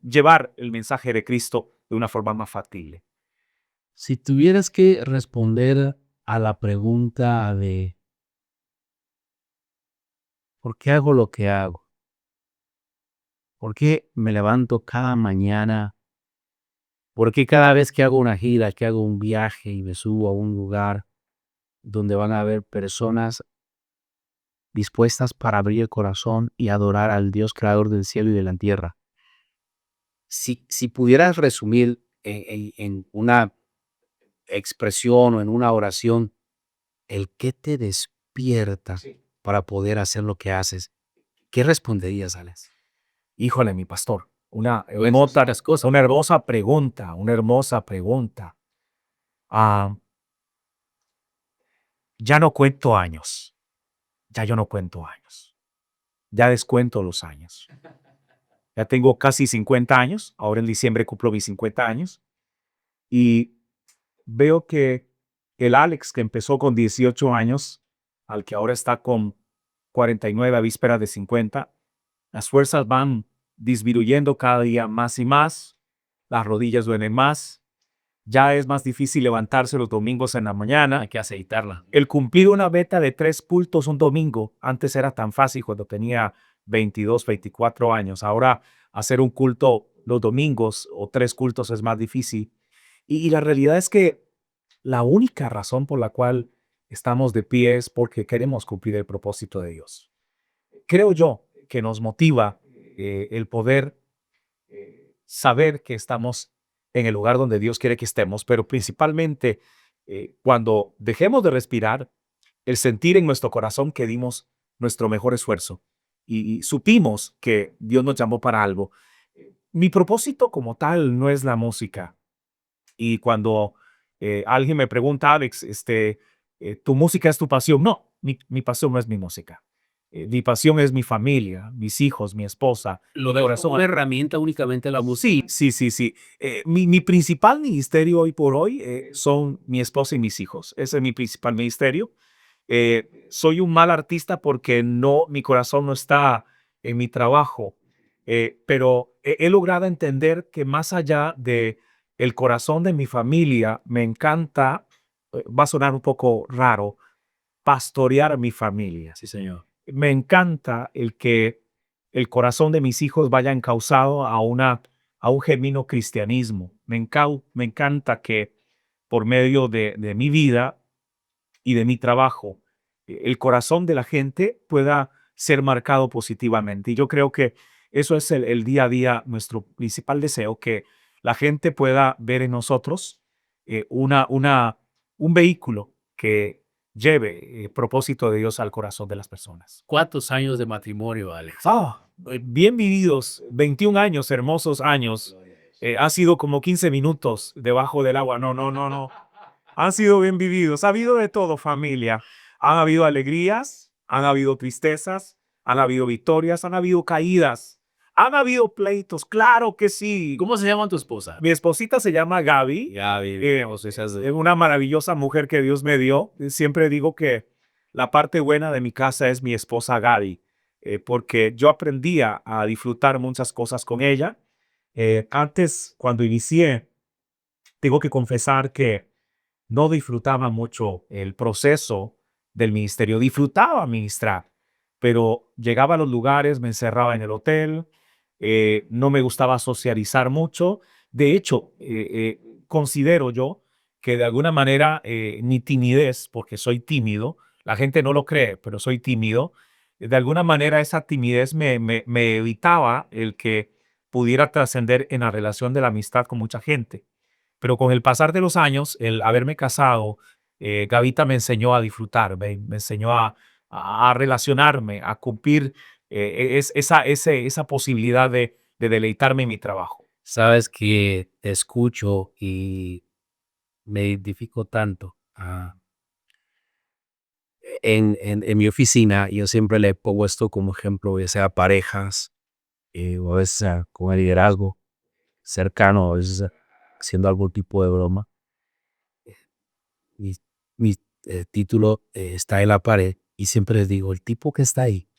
llevar el mensaje de Cristo de una forma más factible. Si tuvieras que responder a la pregunta de ¿por qué hago lo que hago? ¿Por qué me levanto cada mañana? ¿Por qué cada vez que hago una gira, que hago un viaje y me subo a un lugar donde van a haber personas dispuestas para abrir el corazón y adorar al Dios creador del cielo y de la tierra? Si pudieras resumir en una expresión o en una oración, el que te despierta para poder hacer lo que haces, ¿qué responderías, Alex? Híjole, mi pastor, Pues, muchas cosas. una hermosa pregunta, una hermosa pregunta. Ah, ya no cuento años, ya yo no cuento años, ya descuento los años. Ya tengo casi 50 años, ahora en diciembre cumplo mis 50 años y veo que el Alex que empezó con 18 años, al que ahora está con 49 a víspera de 50, las fuerzas van disminuyendo cada día más y más, las rodillas duelen más, ya es más difícil levantarse los domingos en la mañana. Hay que aceitarla. El cumplir una meta de 3 cultos un domingo, antes era tan fácil cuando tenía 22, 24 años. Ahora hacer un culto los domingos o 3 cultos es más difícil. Y la realidad es que la única razón por la cual estamos de pie es porque queremos cumplir el propósito de Dios. Creo yo que nos motiva el poder saber que estamos en el lugar donde Dios quiere que estemos, pero principalmente cuando dejemos de respirar, el sentir en nuestro corazón que dimos nuestro mejor esfuerzo y supimos que Dios nos llamó para algo. Mi propósito como tal no es la música. Y cuando alguien me pregunta, Alex, ¿tu música es tu pasión? No, mi pasión no es mi música. Mi pasión es mi familia, mis hijos, mi esposa. Lo de corazón, una herramienta únicamente la música. Sí. Mi principal ministerio hoy por hoy son mi esposa y mis hijos. Ese es mi principal ministerio. Soy un mal artista porque mi corazón no está en mi trabajo, pero he logrado entender que más allá de el corazón de mi familia, me encanta, va a sonar un poco raro, pastorear a mi familia. Sí, señor. Me encanta el que el corazón de mis hijos vaya encauzado a un genuino cristianismo. Me encanta que por medio de mi vida y de mi trabajo, el corazón de la gente pueda ser marcado positivamente. Y yo creo que eso es el día a día, nuestro principal deseo, que la gente pueda ver en nosotros un vehículo que lleve el propósito de Dios al corazón de las personas. ¿Cuántos años de matrimonio, Alex? Bien vividos, 21 años, hermosos años. Ha sido como 15 minutos debajo del agua. No. Han sido bien vividos. Ha habido de todo, familia. Han habido alegrías, han habido tristezas, han habido victorias, han habido caídas, han habido pleitos. Claro que sí. ¿Cómo se llama tu esposa? Mi esposita se llama Gaby. Gaby. Es una maravillosa mujer que Dios me dio. Siempre digo que la parte buena de mi casa es mi esposa Gaby, porque yo aprendí a disfrutar muchas cosas con ella. Antes, cuando inicié, tengo que confesar que no disfrutaba mucho el proceso del ministerio. Disfrutaba ministrar, pero llegaba a los lugares, me encerraba en el hotel, no me gustaba socializar mucho. De hecho, considero yo que de alguna manera mi timidez, porque soy tímido, la gente no lo cree, pero soy tímido, de alguna manera esa timidez me evitaba el que pudiera trascender en la relación de la amistad con mucha gente. Pero con el pasar de los años, el haberme casado, Gavita me enseñó a disfrutar, me enseñó a relacionarme, a cumplir esa posibilidad de deleitarme en mi trabajo. Sabes que te escucho y me identifico tanto. En mi oficina, yo siempre le pongo esto como ejemplo, ya sea a parejas o a veces con el liderazgo cercano, a veces haciendo algún tipo de broma. Mi, mi título está en la pared y siempre les digo, el tipo que está ahí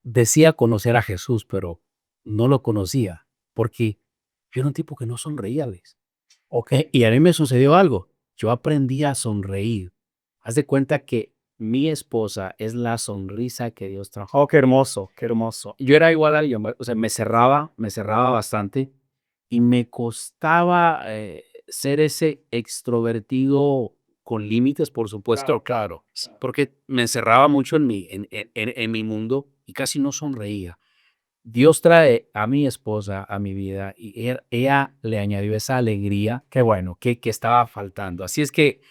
decía conocer a Jesús, pero no lo conocía porque yo era un tipo que no sonreía, Alex. ¿Ok? Y a mí me sucedió algo. Yo aprendí a sonreír. Haz de cuenta que mi esposa es la sonrisa que Dios trajo. Oh, qué hermoso, qué hermoso. Yo era igual a ella, o sea, me cerraba bastante y me costaba ser ese extrovertido con límites, por supuesto, claro, porque me encerraba mucho en mi mundo y casi no sonreía. Dios trae a mi esposa a mi vida y ella le añadió esa alegría Qué bueno. que estaba faltando. Así es que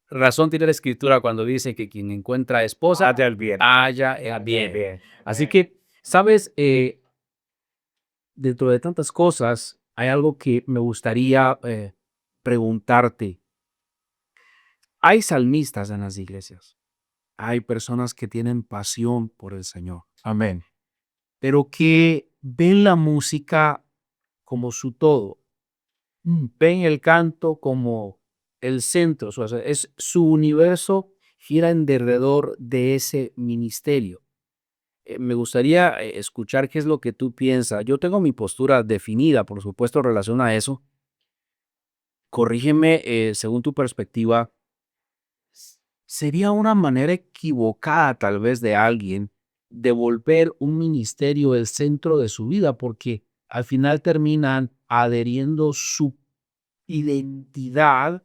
razón tiene la escritura cuando dice que quien encuentra esposa Haya el bien. haya el bien. Bien. Así que, ¿sabes? Dentro de tantas cosas, hay algo que me gustaría preguntarte. Hay salmistas en las iglesias, hay personas que tienen pasión por el Señor, Amén. pero que ven la música como su todo, ven el canto como el centro, o sea, es su universo gira en derredor de ese ministerio. Me gustaría escuchar qué es lo que tú piensas. Yo tengo mi postura definida, por supuesto, en relación a eso. Corrígeme, según tu perspectiva, ¿sería una manera equivocada tal vez de alguien de volver un ministerio el centro de su vida? Porque al final terminan adheriendo su identidad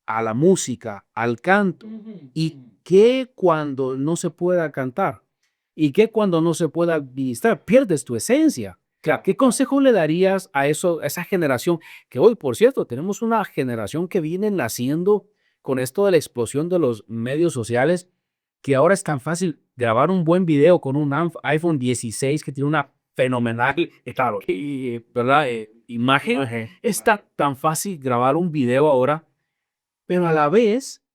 a la música, al canto. ¿Y qué cuando no se pueda cantar? ¿Y qué cuando no se pueda ministrar? Pierdes tu esencia. Claro. ¿Qué consejo le darías a esa generación? Que hoy, por cierto, tenemos una generación que viene naciendo con esto de la explosión de los medios sociales, que ahora es tan fácil grabar un buen video con un iPhone 16 que tiene una fenomenal, Claro. ¿verdad? Imagen. Ajá. Está tan fácil grabar un video ahora, pero a la vez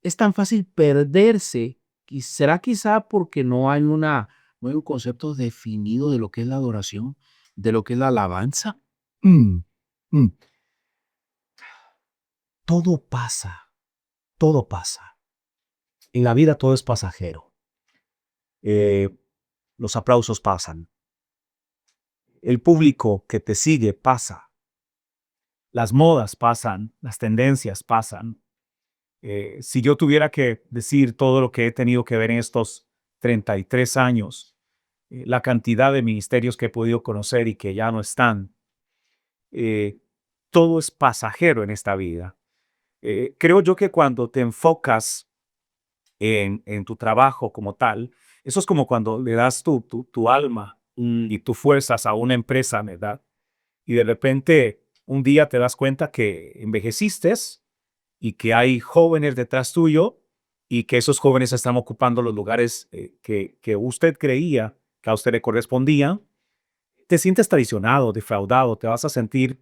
es tan fácil perderse. Y será quizá porque no hay un concepto definido de lo que es la adoración, de lo que es la alabanza. Mm, mm. Todo pasa, todo pasa. En la vida todo es pasajero. Eh, los aplausos pasan. El público que te sigue pasa. Las modas pasan, las tendencias pasan. Si yo tuviera que decir todo lo que he tenido que ver en estos 33 años, la cantidad de ministerios que he podido conocer y que ya no están, eh, todo es pasajero en esta vida. Creo yo que cuando te enfocas en tu trabajo como tal, eso es como cuando le das tu alma y tus fuerzas a una empresa, ¿verdad? Y de repente un día te das cuenta que envejeciste y que hay jóvenes detrás tuyo y que esos jóvenes están ocupando los lugares que usted creía que a usted le correspondían. Te sientes traicionado, defraudado, te vas a sentir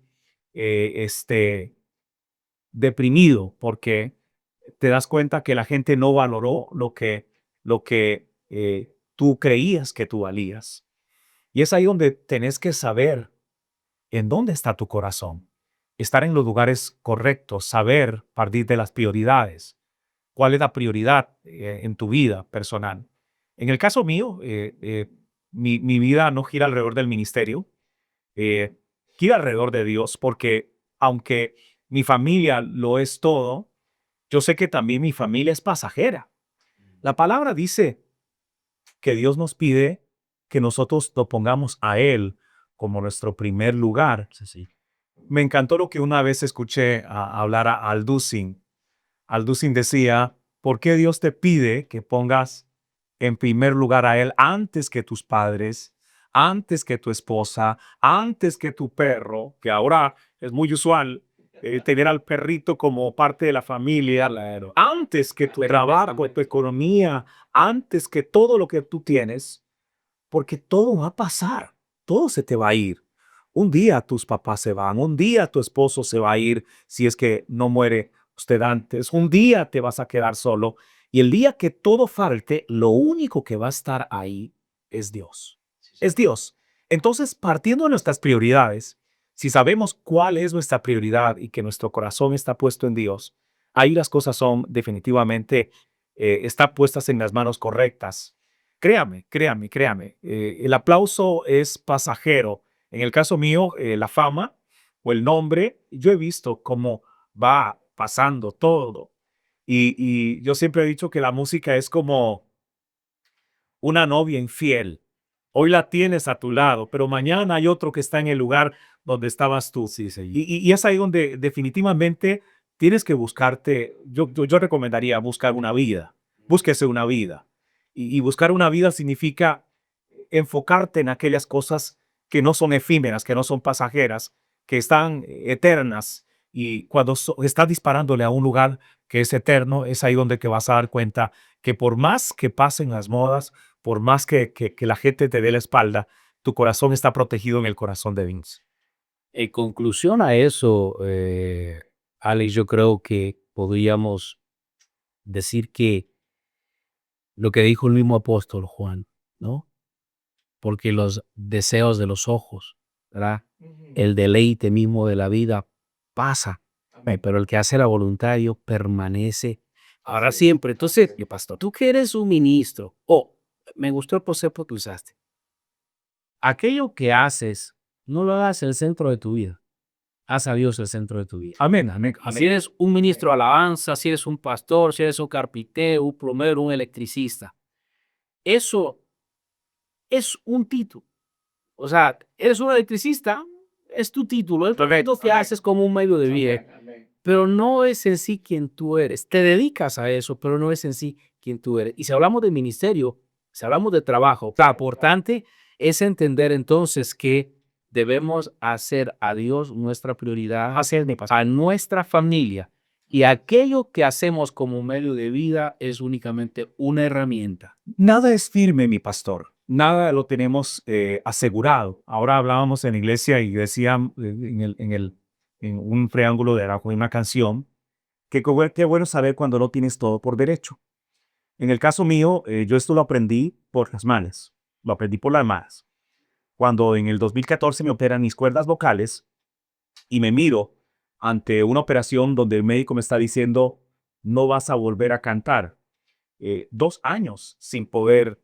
deprimido porque te das cuenta que la gente no valoró lo que tú creías que tú valías. Y es ahí donde tenés que saber en dónde está tu corazón. Estar en los lugares correctos, saber partir de las prioridades. ¿Cuál es la prioridad en tu vida personal? En el caso mío, mi vida no gira alrededor del ministerio, eh, gira alrededor de Dios, porque aunque mi familia lo es todo, yo sé que también mi familia es pasajera. La palabra dice que Dios nos pide que nosotros lo pongamos a Él como nuestro primer lugar. Sí, sí. Me encantó lo que una vez escuché hablar a Aldusin. Aldusin decía, ¿por qué Dios te pide que pongas en primer lugar a Él antes que tus padres, antes que tu esposa, antes que tu perro, que ahora es muy usual tener al perrito como parte de la familia, Claro. antes que tu trabajo, tu economía, antes que todo lo que tú tienes? Porque todo va a pasar, todo se te va a ir. Un día tus papás se van, un día tu esposo se va a ir si es que no muere usted antes, un día te vas a quedar solo y el día que todo falte, lo único que va a estar ahí es Dios. Es Dios. Entonces, partiendo de nuestras prioridades, si sabemos cuál es nuestra prioridad y que nuestro corazón está puesto en Dios, ahí las cosas son definitivamente, están puestas en las manos correctas. Créame, créame, créame. El aplauso es pasajero. En el caso mío, la fama o el nombre, yo he visto cómo va pasando todo. Y yo siempre he dicho que la música es como una novia infiel. Hoy la tienes a tu lado, pero mañana hay otro que está en el lugar donde estabas tú. Sí, señor. Y es ahí donde definitivamente tienes que buscarte. Yo recomendaría buscar una vida. Búsquese una vida. Y buscar una vida significa enfocarte en aquellas cosas que no son efímeras, que no son pasajeras, que están eternas. Y cuando estás disparándole a un lugar que es eterno, es ahí donde te vas a dar cuenta que por más que pasen las modas, por más que la gente te dé la espalda, tu corazón está protegido en el corazón de Vince. En conclusión a eso, Alex, yo creo que podríamos decir que lo que dijo el mismo apóstol Juan, ¿no? Porque los deseos de los ojos, ¿verdad? El deleite mismo de la vida pasa, pero el que hace la voluntad de Dios permanece para siempre. Entonces, pastor, tú que eres un ministro, me gustó el concepto que usaste. Aquello que haces, no lo hagas el centro de tu vida. Haz a Dios el centro de tu vida. Amén, amén, Si eres un ministro de alabanza, si eres un pastor, si eres un carpintero, un plomero, un electricista, eso es un título. O sea, eres un electricista, es tu título, es lo que haces como un medio de vida, pero no es en sí quien tú eres. Te dedicas a eso, pero no es en sí quien tú eres. Y si hablamos de ministerio, si hablamos de trabajo, lo importante es entender entonces que debemos hacer a Dios nuestra prioridad, a nuestra familia, y aquello que hacemos como medio de vida es únicamente una herramienta. Nada es firme, mi pastor. Nada lo tenemos asegurado. Ahora hablábamos en la iglesia y decían en un preámbulo de una canción que qué bueno saber cuando no tienes todo por derecho. En el caso mío, yo esto lo aprendí por las malas. Lo aprendí por las malas. Cuando en el 2014 me operan mis cuerdas vocales y me miro ante una operación donde el médico me está diciendo, no vas a volver a cantar. 2 años sin poder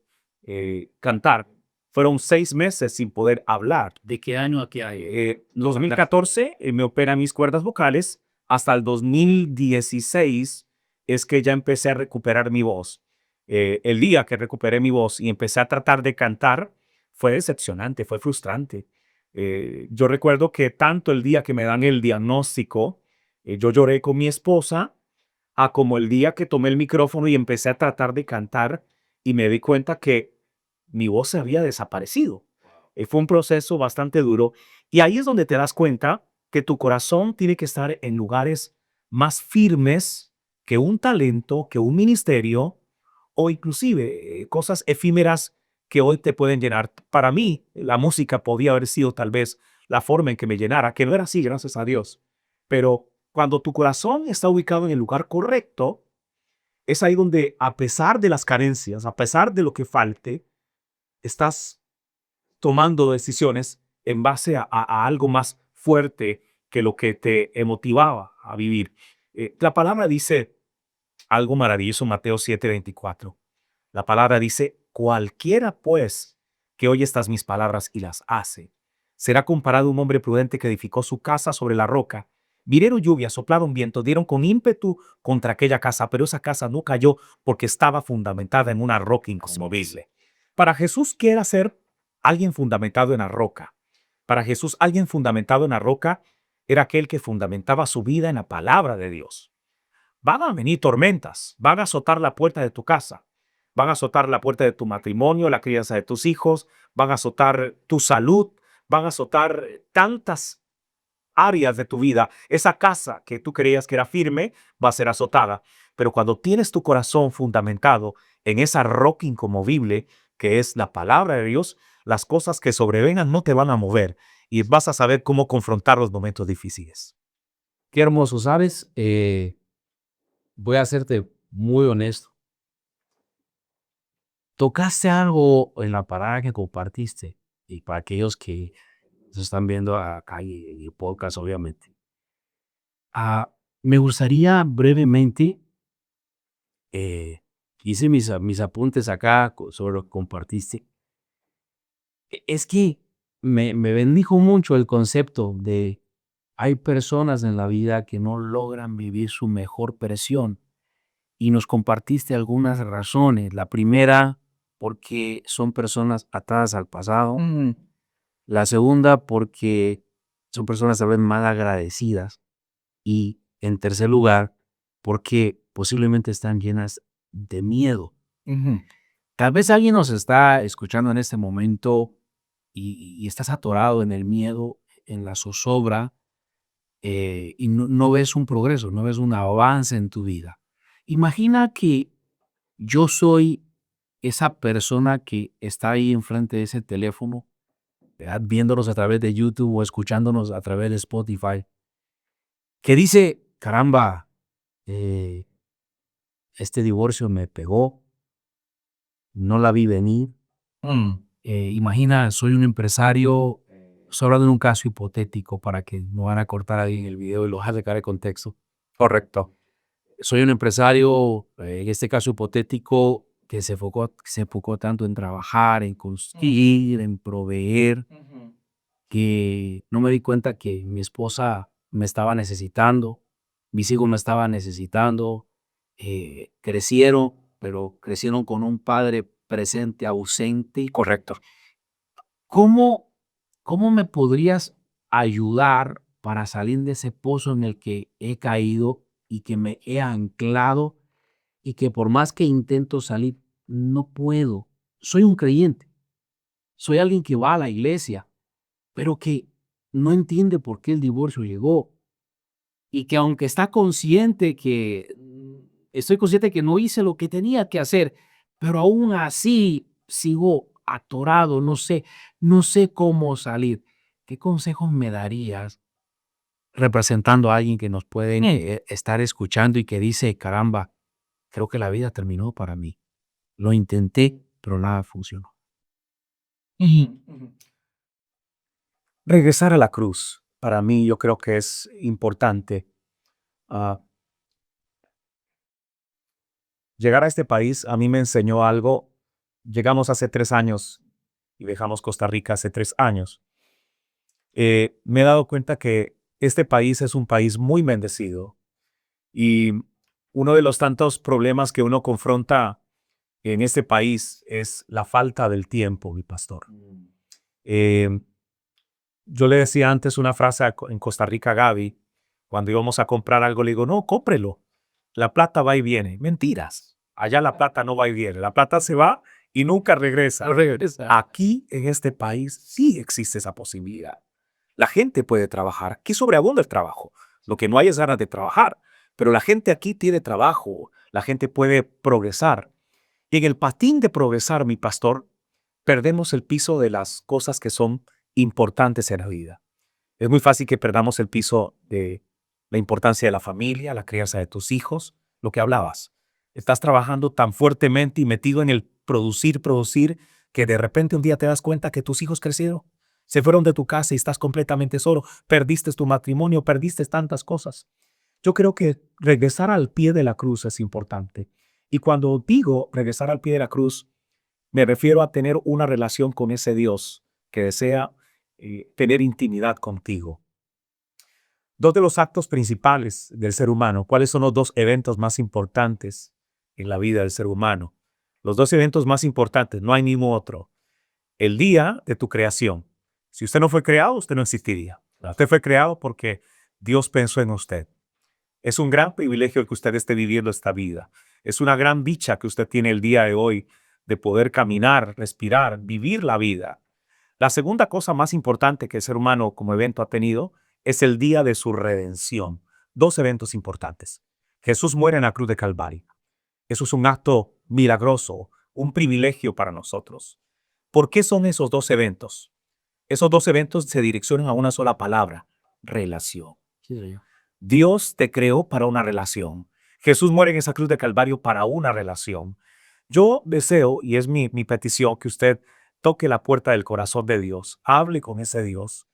cantar. Fueron 6 meses sin poder hablar. ¿De qué año a qué año? 2014 me operan mis cuerdas vocales. Hasta el 2016 es que ya empecé a recuperar mi voz. El día que recuperé mi voz y empecé a tratar de cantar, fue decepcionante, fue frustrante. Yo recuerdo que tanto el día que me dan el diagnóstico, yo lloré con mi esposa, a como el día que tomé el micrófono y empecé a tratar de cantar y me di cuenta que mi voz se había desaparecido. Fue un proceso bastante duro y ahí es donde te das cuenta que tu corazón tiene que estar en lugares más firmes que un talento, que un ministerio o inclusive cosas efímeras que hoy te pueden llenar. Para mí, la música podía haber sido tal vez la forma en que me llenara, que no era así, gracias a Dios. Pero cuando tu corazón está ubicado en el lugar correcto, es ahí donde, a pesar de las carencias, a pesar de lo que falte, estás tomando decisiones en base a algo más fuerte que lo que te motivaba a vivir. La palabra dice algo maravilloso, Mateo 7:24. La palabra dice, cualquiera pues que oye estas mis palabras y las hace, será comparado a un hombre prudente que edificó su casa sobre la roca. Vinieron lluvias, soplaron viento, dieron con ímpetu contra aquella casa, pero esa casa no cayó porque estaba fundamentada en una roca inconmovible. Para Jesús, ¿qué era ser alguien fundamentado en la roca? Para Jesús, alguien fundamentado en la roca era aquel que fundamentaba su vida en la palabra de Dios. Van a venir tormentas, van a azotar la puerta de tu casa, van a azotar la puerta de tu matrimonio, la crianza de tus hijos, van a azotar tu salud, van a azotar tantas áreas de tu vida. Esa casa que tú creías que era firme va a ser azotada. Pero cuando tienes tu corazón fundamentado en esa roca inconmovible que es la palabra de Dios, las cosas que sobrevengan no te van a mover y vas a saber cómo confrontar los momentos difíciles. Qué hermoso, ¿sabes? Voy a serte muy honesto. Tocaste algo en la parada que compartiste, y para aquellos que nos están viendo acá en el podcast, obviamente. Me gustaría brevemente, hice mis apuntes acá sobre lo que compartiste. Es que me bendijo mucho el concepto de hay personas en la vida que no logran vivir su mejor versión y nos compartiste algunas razones. La primera, porque son personas atadas al pasado. La segunda, porque son personas tal vez mal agradecidas. Y en tercer lugar, porque posiblemente están llenas de miedo. Tal vez alguien nos está escuchando en este momento y estás atorado en el miedo, en la zozobra, y no ves un progreso, no ves un avance en tu vida. Imagina que yo soy esa persona que está ahí enfrente de ese teléfono, ¿verdad? Viéndonos a través de YouTube o escuchándonos a través de Spotify, que dice, caramba, eh, este divorcio me pegó, no la vi venir. Imagina, soy un empresario, estoy hablando de un caso hipotético para que no van a cortar ahí en el video y lo vas a sacar de contexto. Correcto. Soy un empresario, en este caso hipotético, que se enfocó tanto en trabajar, en construir, en proveer, que no me di cuenta que mi esposa me estaba necesitando, mis hijos me estaban necesitando, crecieron, pero crecieron con un padre presente, ausente. Correcto. ¿Cómo, cómo me podrías ayudar para salir de ese pozo en el que he caído y que me he anclado y que por más que intento salir, no puedo? Soy un creyente, soy alguien que va a la iglesia, pero que no entiende por qué el divorcio llegó y que aunque está consciente que estoy consciente que no hice lo que tenía que hacer, pero aún así sigo atorado, no sé cómo salir. ¿Qué consejos me darías representando a alguien que nos puede estar escuchando y que dice, caramba, creo que la vida terminó para mí? Lo intenté, pero nada funcionó. Regresar a la cruz, para mí yo creo que es importante. Ah, Llegar a este país a mí me enseñó algo. Llegamos hace 3 años y dejamos Costa Rica hace 3 años. Me he dado cuenta que este país es un país muy bendecido y uno de los tantos problemas que uno confronta en este país es la falta del tiempo, mi pastor. Eh, yo le decía antes una frase en Costa Rica a Gaby, cuando íbamos a comprar algo, le digo, no, cómprelo. La plata va y viene. Mentiras. Allá la plata no va y viene. La plata se va y nunca regresa. No regresa. Aquí, en este país, sí existe esa posibilidad. La gente puede trabajar. Aquí sobreabunda el trabajo. Lo que no hay es ganas de trabajar. Pero la gente aquí tiene trabajo. La gente puede progresar. Y en el patín de progresar, mi pastor, perdemos el piso de las cosas que son importantes en la vida. Es muy fácil que perdamos el piso de la importancia de la familia, la crianza de tus hijos, lo que hablabas. Estás trabajando tan fuertemente y metido en el producir, que de repente un día te das cuenta que tus hijos crecieron, se fueron de tu casa y estás completamente solo, perdiste tu matrimonio, perdiste tantas cosas. Yo creo que regresar al pie de la cruz es importante. Y cuando digo regresar al pie de la cruz, me refiero a tener una relación con ese Dios que desea tener intimidad contigo. Dos de los actos principales del ser humano. ¿Cuáles son los dos eventos más importantes en la vida del ser humano? Los dos eventos más importantes, no hay ningún otro. El día de tu creación. Si usted no fue creado, usted no existiría. Usted fue creado porque Dios pensó en usted. Es un gran privilegio el que usted esté viviendo esta vida. Es una gran dicha que usted tiene el día de hoy de poder caminar, respirar, vivir la vida. La segunda cosa más importante que el ser humano como evento ha tenido es el día de su redención. Dos eventos importantes. Jesús muere en la cruz de Calvario. Eso es un acto milagroso, un privilegio para nosotros. ¿Por qué son esos dos eventos? Esos dos eventos se direccionan a una sola palabra: relación. Sí, señor. Dios te creó para una relación. Jesús muere en esa cruz de Calvario para una relación. Yo deseo, y es mi petición, que usted toque la puerta del corazón de Dios, hable con ese Dios.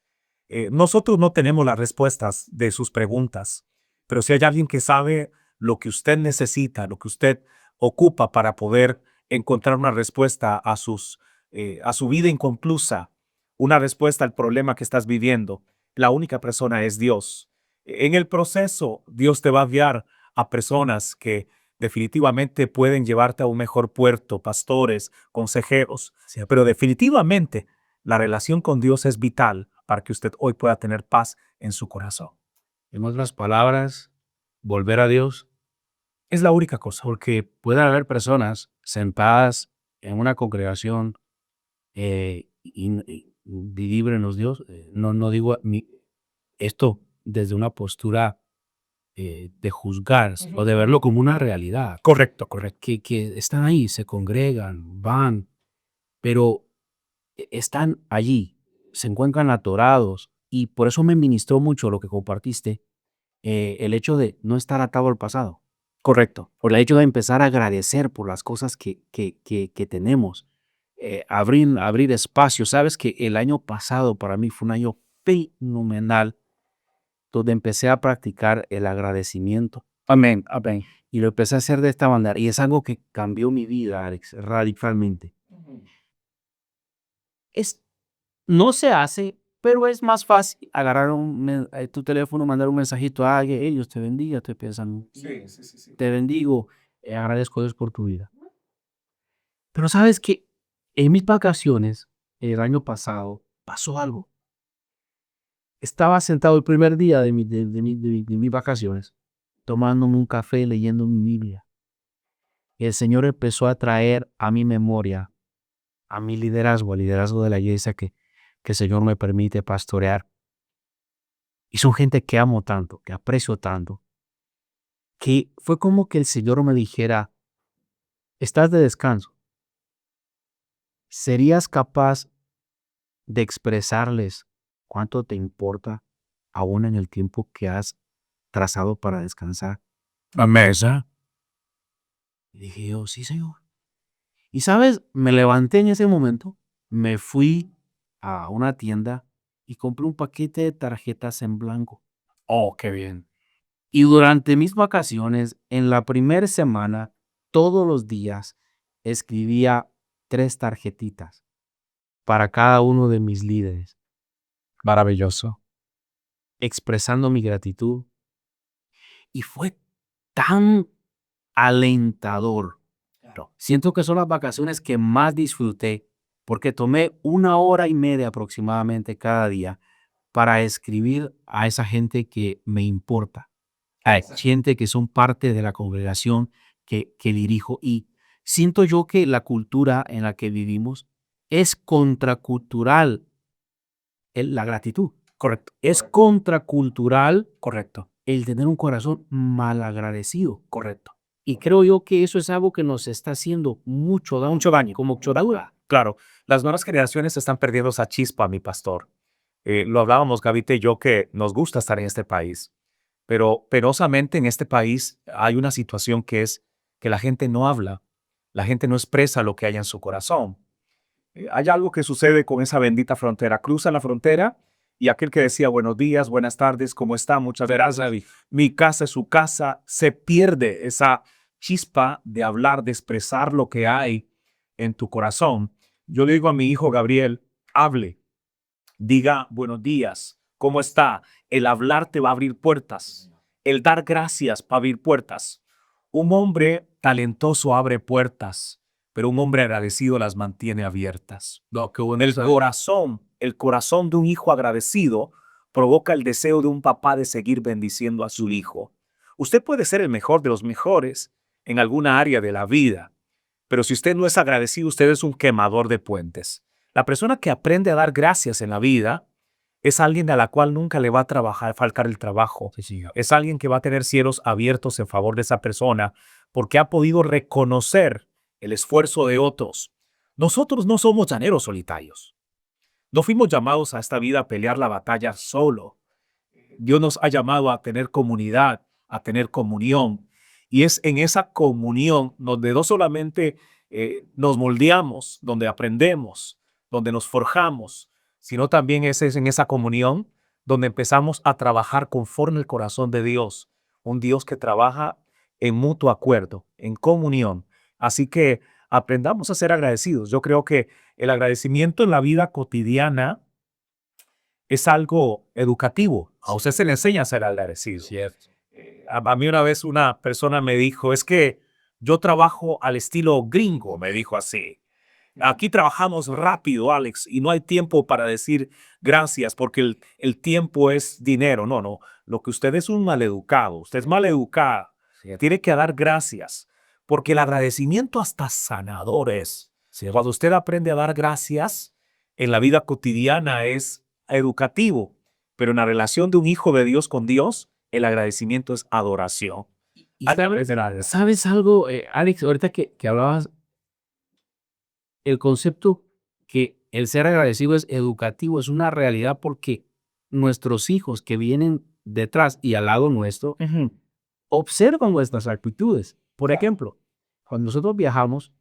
Nosotros no tenemos las respuestas de sus preguntas, pero si hay alguien que sabe lo que usted necesita, lo que usted ocupa para poder encontrar una respuesta a su vida inconclusa, una respuesta al problema que estás viviendo, la única persona es Dios. En el proceso, Dios te va a enviar a personas que definitivamente pueden llevarte a un mejor puerto, pastores, consejeros, pero definitivamente la relación con Dios es vital para que usted hoy pueda tener paz en su corazón. En otras palabras, volver a Dios, Es la única cosa. porque pueden haber personas sentadas en una congregación y líbrenos Dios. No digo esto desde una postura de juzgar o de verlo como una realidad. Correcto, correcto. Que están ahí, se congregan, van, pero están allí, se encuentran atorados y por eso me ministró mucho lo que compartiste, el hecho de no estar atado al pasado, Correcto. por el hecho de empezar a agradecer por las cosas que tenemos, abrir espacio. Sabes que el año pasado para mí fue un año fenomenal donde empecé a practicar el agradecimiento. Amén, amén. Y lo empecé a hacer de esta manera. Y es algo que cambió mi vida, Alex, radicalmente. No se hace, pero es más fácil agarrar tu teléfono, mandar un mensajito a alguien. Dios te bendiga, estoy pensando. Sí. Te bendigo, agradezco a Dios por tu vida. Pero sabes que en mis vacaciones, el año pasado, pasó algo. Estaba sentado el primer día de mis vacaciones, tomándome un café, leyendo mi Biblia. El Señor empezó a traer a mi memoria, a mi liderazgo, al liderazgo de la iglesia que el Señor me permite pastorear. Y son gente que amo tanto, que aprecio tanto, que fue como que el Señor me dijera, estás de descanso. ¿Serías capaz de expresarles cuánto te importa aún en el tiempo que has trazado para descansar? Amén. Y dije yo, sí, Señor. Y sabes, me levanté en ese momento, me fui a una tienda y compré un paquete de tarjetas en blanco. Oh, qué bien. Y durante mis vacaciones, en la primera semana, todos los días, escribía 3 tarjetitas para cada uno de mis líderes, Maravilloso. expresando mi gratitud. Y fue tan alentador. Siento que son las vacaciones que más disfruté porque tomé 1 hora y media aproximadamente cada día para escribir a esa gente que me importa, a gente que son parte de la congregación que dirijo. Y siento yo que la cultura en la que vivimos es contracultural. La gratitud Correcto. es contracultural Correcto. el tener un corazón malagradecido. Correcto. Y creo yo que eso es algo que nos está haciendo mucho daño, como chodadura. Claro, las nuevas generaciones están perdiendo esa chispa, mi pastor. Lo hablábamos, Gavita y yo, que nos gusta estar en este país, pero penosamente en este país hay una situación que es que la gente no habla, la gente no expresa lo que hay en su corazón. Hay algo que sucede con esa bendita frontera. Cruzan la frontera y aquel que decía buenos días, buenas tardes, ¿cómo está? Muchas gracias. Mi casa es su casa. Se pierde esa chispa de hablar, de expresar lo que hay en tu corazón. Yo le digo a mi hijo Gabriel, hable, diga buenos días, ¿cómo está? El hablar te va a abrir puertas. El dar gracias va a abrir puertas. Un hombre talentoso abre puertas, pero un hombre agradecido las mantiene abiertas. No, qué bueno. El corazón de un hijo agradecido provoca el deseo de un papá de seguir bendiciendo a su hijo. Usted puede ser el mejor de los mejores en alguna área de la vida, pero si usted no es agradecido, usted es un quemador de puentes. La persona que aprende a dar gracias en la vida es alguien a la cual nunca le va a faltar el trabajo. Sí. Es alguien que va a tener cielos abiertos en favor de esa persona porque ha podido reconocer el esfuerzo de otros. Nosotros no somos llaneros solitarios. No fuimos llamados a esta vida a pelear la batalla solo. Dios nos ha llamado a tener comunidad, a tener comunión. Y es en esa comunión donde no solamente nos moldeamos, donde aprendemos, donde nos forjamos, sino también es en esa comunión donde empezamos a trabajar conforme el corazón de Dios. Un Dios que trabaja en mutuo acuerdo, en comunión. Así que aprendamos a ser agradecidos. Yo creo que el agradecimiento en la vida cotidiana es algo educativo. A usted se le enseña a ser agradecido. Cierto. A mí una vez una persona me dijo, es que Yo trabajo al estilo gringo, me dijo así. Aquí trabajamos rápido, Alex, y no hay tiempo para decir gracias porque el tiempo es dinero. No, no. Lo que usted es un maleducado. Usted es maleducada. Tiene que dar gracias porque el agradecimiento hasta sanador es. Cuando usted aprende a dar gracias en la vida cotidiana es educativo, pero en la relación de un hijo de Dios con Dios, el agradecimiento es adoración. Y ¿sabes algo, Alex? Ahorita que hablabas, el concepto que el ser agradecido es educativo es una realidad porque nuestros hijos que vienen detrás y al lado nuestro observan nuestras actitudes. Por ejemplo, cuando nosotros viajamos,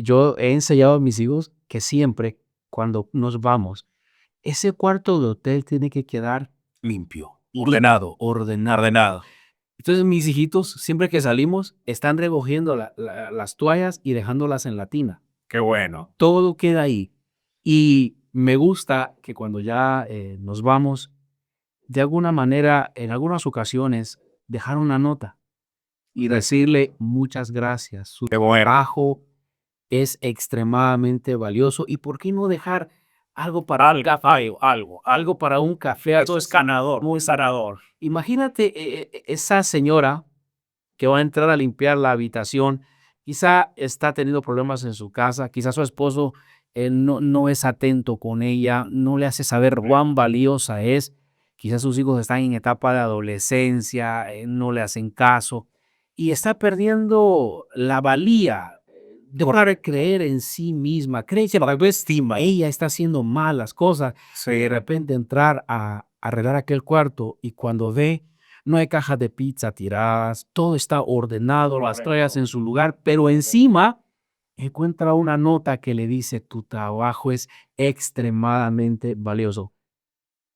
yo he enseñado a mis hijos que siempre cuando nos vamos, ese cuarto de hotel tiene que quedar Limpio, ordenado. Entonces mis hijitos, siempre que salimos, están recogiendo las toallas y dejándolas en la tina. Qué bueno. Todo queda ahí. Y me gusta que cuando ya nos vamos, de alguna manera, en algunas ocasiones, dejar una nota y decirle muchas gracias. Su Qué bueno. trabajo es extremadamente valioso. ¿Y por qué no dejar algo para un café? Algo para un café. Eso es ganador, muy sanador. Imagínate esa señora que va a entrar a limpiar la habitación, quizá está teniendo problemas en su casa, quizá su esposo no es atento con ella, no le hace saber cuán valiosa es, quizás sus hijos están en etapa de adolescencia, no le hacen caso y está perdiendo la valía de poder creer en sí misma, cree que la autoestima, ella está haciendo malas cosas, de repente entrar a arreglar aquel cuarto y cuando ve no hay cajas de pizza tiradas, todo está ordenado, las toallas en su lugar, pero encima encuentra una nota que le dice tu trabajo es extremadamente valioso.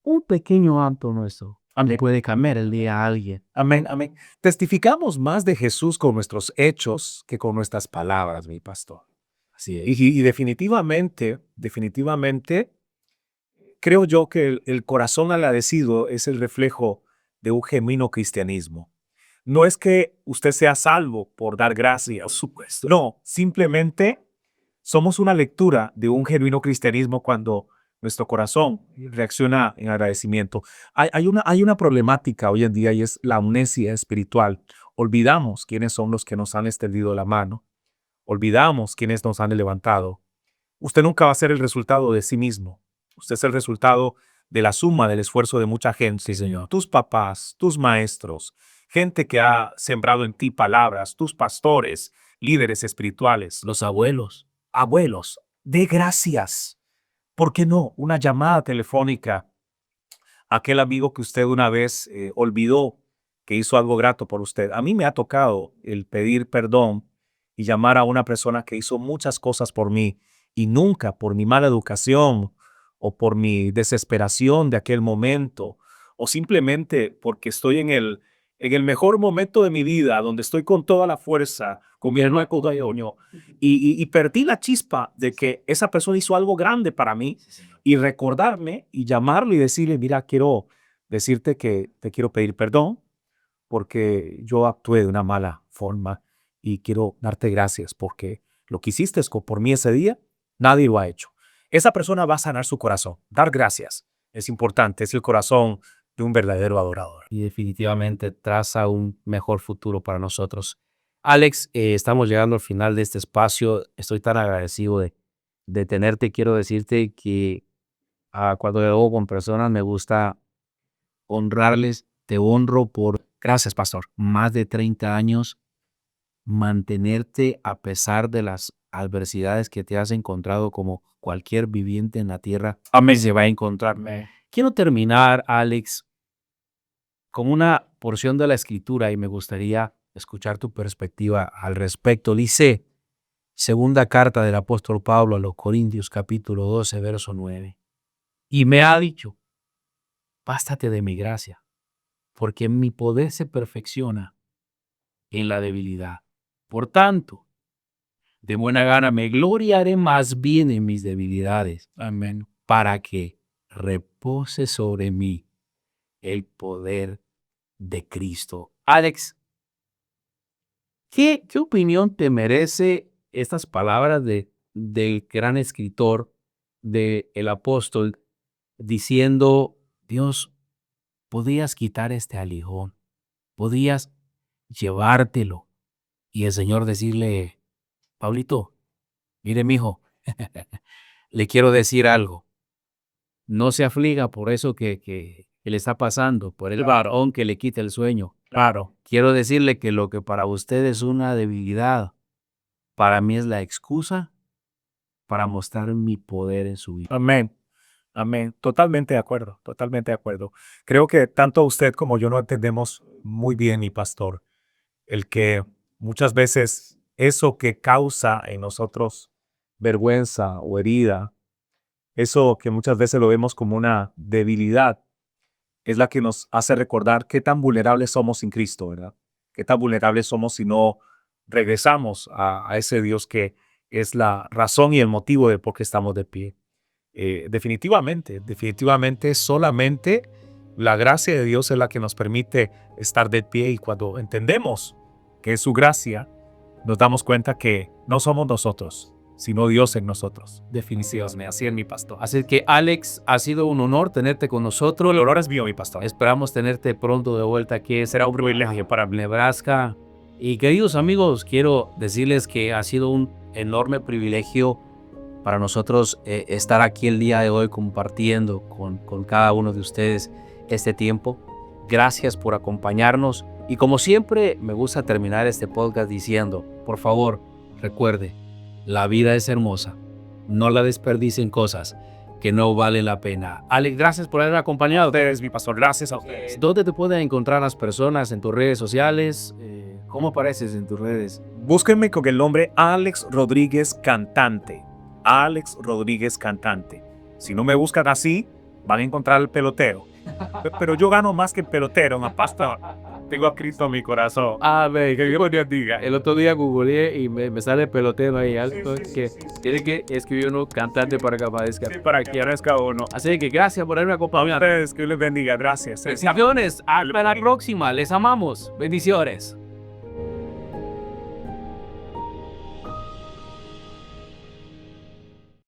Un pequeño acto nuestro le puede cambiar el día a alguien. Amén, amén. Testificamos más de Jesús con nuestros hechos que con nuestras palabras, mi pastor. Así es. Y definitivamente, creo yo que el corazón agradecido es el reflejo de un genuino cristianismo. No es que usted sea salvo por dar gracias, por supuesto. No, simplemente somos una lectura de un genuino cristianismo cuando nuestro corazón reacciona en agradecimiento. Hay una problemática hoy en día y es la amnesia espiritual. Olvidamos quiénes son los que nos han extendido la mano. Olvidamos quiénes nos han levantado. Usted nunca va a ser el resultado de sí mismo. Usted es el resultado de la suma del esfuerzo de mucha gente. Sí, señor. Tus papás, tus maestros, gente que ha sembrado en ti palabras, tus pastores, líderes espirituales, Los abuelos. abuelos. De gracias. ¿Por qué no? Una llamada telefónica a aquel amigo que usted una vez olvidó que hizo algo grato por usted. A mí me ha tocado el pedir perdón y llamar a una persona que hizo muchas cosas por mí y nunca por mi mala educación o por mi desesperación de aquel momento o simplemente porque estoy en el mejor momento de mi vida, donde estoy con toda la fuerza, con mi nuevo daño y perdí la chispa de que esa persona hizo algo grande para mí y recordarme y llamarlo y decirle, mira, quiero decirte que te quiero pedir perdón porque yo actué de una mala forma y quiero darte gracias porque lo que hiciste por mí ese día, nadie lo ha hecho. Esa persona va a sanar su corazón. Dar gracias es importante, es el corazón de un verdadero adorador. Y definitivamente traza un mejor futuro para nosotros. Alex, estamos llegando al final de este espacio. Estoy tan agradecido de tenerte. Quiero decirte que cuando llego con personas me gusta honrarles. Te honro por, gracias pastor, más de 30 años, mantenerte a pesar de las adversidades que te has encontrado como cualquier viviente en la tierra. Amén. Se va a encontrar. Quiero terminar, Alex, con una porción de la escritura y me gustaría escuchar tu perspectiva al respecto. Dice, segunda carta del apóstol Pablo a los Corintios, capítulo 12, verso 9. Y me ha dicho, bástate de mi gracia, porque mi poder se perfecciona en la debilidad. Por tanto, de buena gana me gloriaré más bien en mis debilidades. Amén. Para que repose sobre mí el poder de Cristo. Alex, ¿Qué opinión te merece estas palabras del gran escritor, del apóstol, diciendo, Dios, podías quitar este alijón, podías llevártelo? Y el Señor decirle, Pablito, mire, mijo, le quiero decir algo. No se afliga por eso que le está pasando, por el varón que le quita el sueño. Claro. Quiero decirle que lo que para usted es una debilidad, para mí es la excusa para mostrar mi poder en su vida. Amén. Amén. Totalmente de acuerdo. Totalmente de acuerdo. Creo que tanto usted como yo no entendemos muy bien, mi pastor, el que muchas veces eso que causa en nosotros vergüenza o herida, eso que muchas veces lo vemos como una debilidad, es la que nos hace recordar qué tan vulnerables somos sin Cristo, ¿verdad? Qué tan vulnerables somos si no regresamos a ese Dios que es la razón y el motivo de por qué estamos de pie. Definitivamente solamente la gracia de Dios es la que nos permite estar de pie, y cuando entendemos que es su gracia, nos damos cuenta que no somos nosotros, sino Dios en nosotros. Definitivamente, así es, mi pastor. Así que, Alex, ha sido un honor tenerte con nosotros. El honor es mío, mi pastor. Esperamos tenerte pronto de vuelta aquí. Será un privilegio para Nebraska. Y queridos amigos, quiero decirles que ha sido un enorme privilegio para nosotros estar aquí el día de hoy compartiendo con cada uno de ustedes este tiempo. Gracias por acompañarnos. Y como siempre, me gusta terminar este podcast diciendo, por favor, recuerde, la vida es hermosa. No la desperdicien cosas que no valen la pena. Alex, gracias por haberme acompañado. Ustedes, mi pastor, gracias a ustedes. ¿Dónde te pueden encontrar las personas? ¿En tus redes sociales? ¿Cómo apareces en tus redes? Búsquenme con el nombre Alex Rodríguez Cantante. Alex Rodríguez Cantante. Si no me buscan así, van a encontrar el pelotero. Pero yo gano más que el pelotero, mi pastor. Tengo a Cristo en mi corazón. Amén. Que Dios diga. El otro día googleé y me sale pelotero ahí alto, que tiene que escribir uno cantante para que aparezca. Sí, para que aparezca uno. Así que gracias por haberme acompañado. Ustedes, que Dios les bendiga. Gracias. Bendiciones. Hasta la próxima. Les amamos. Bendiciones.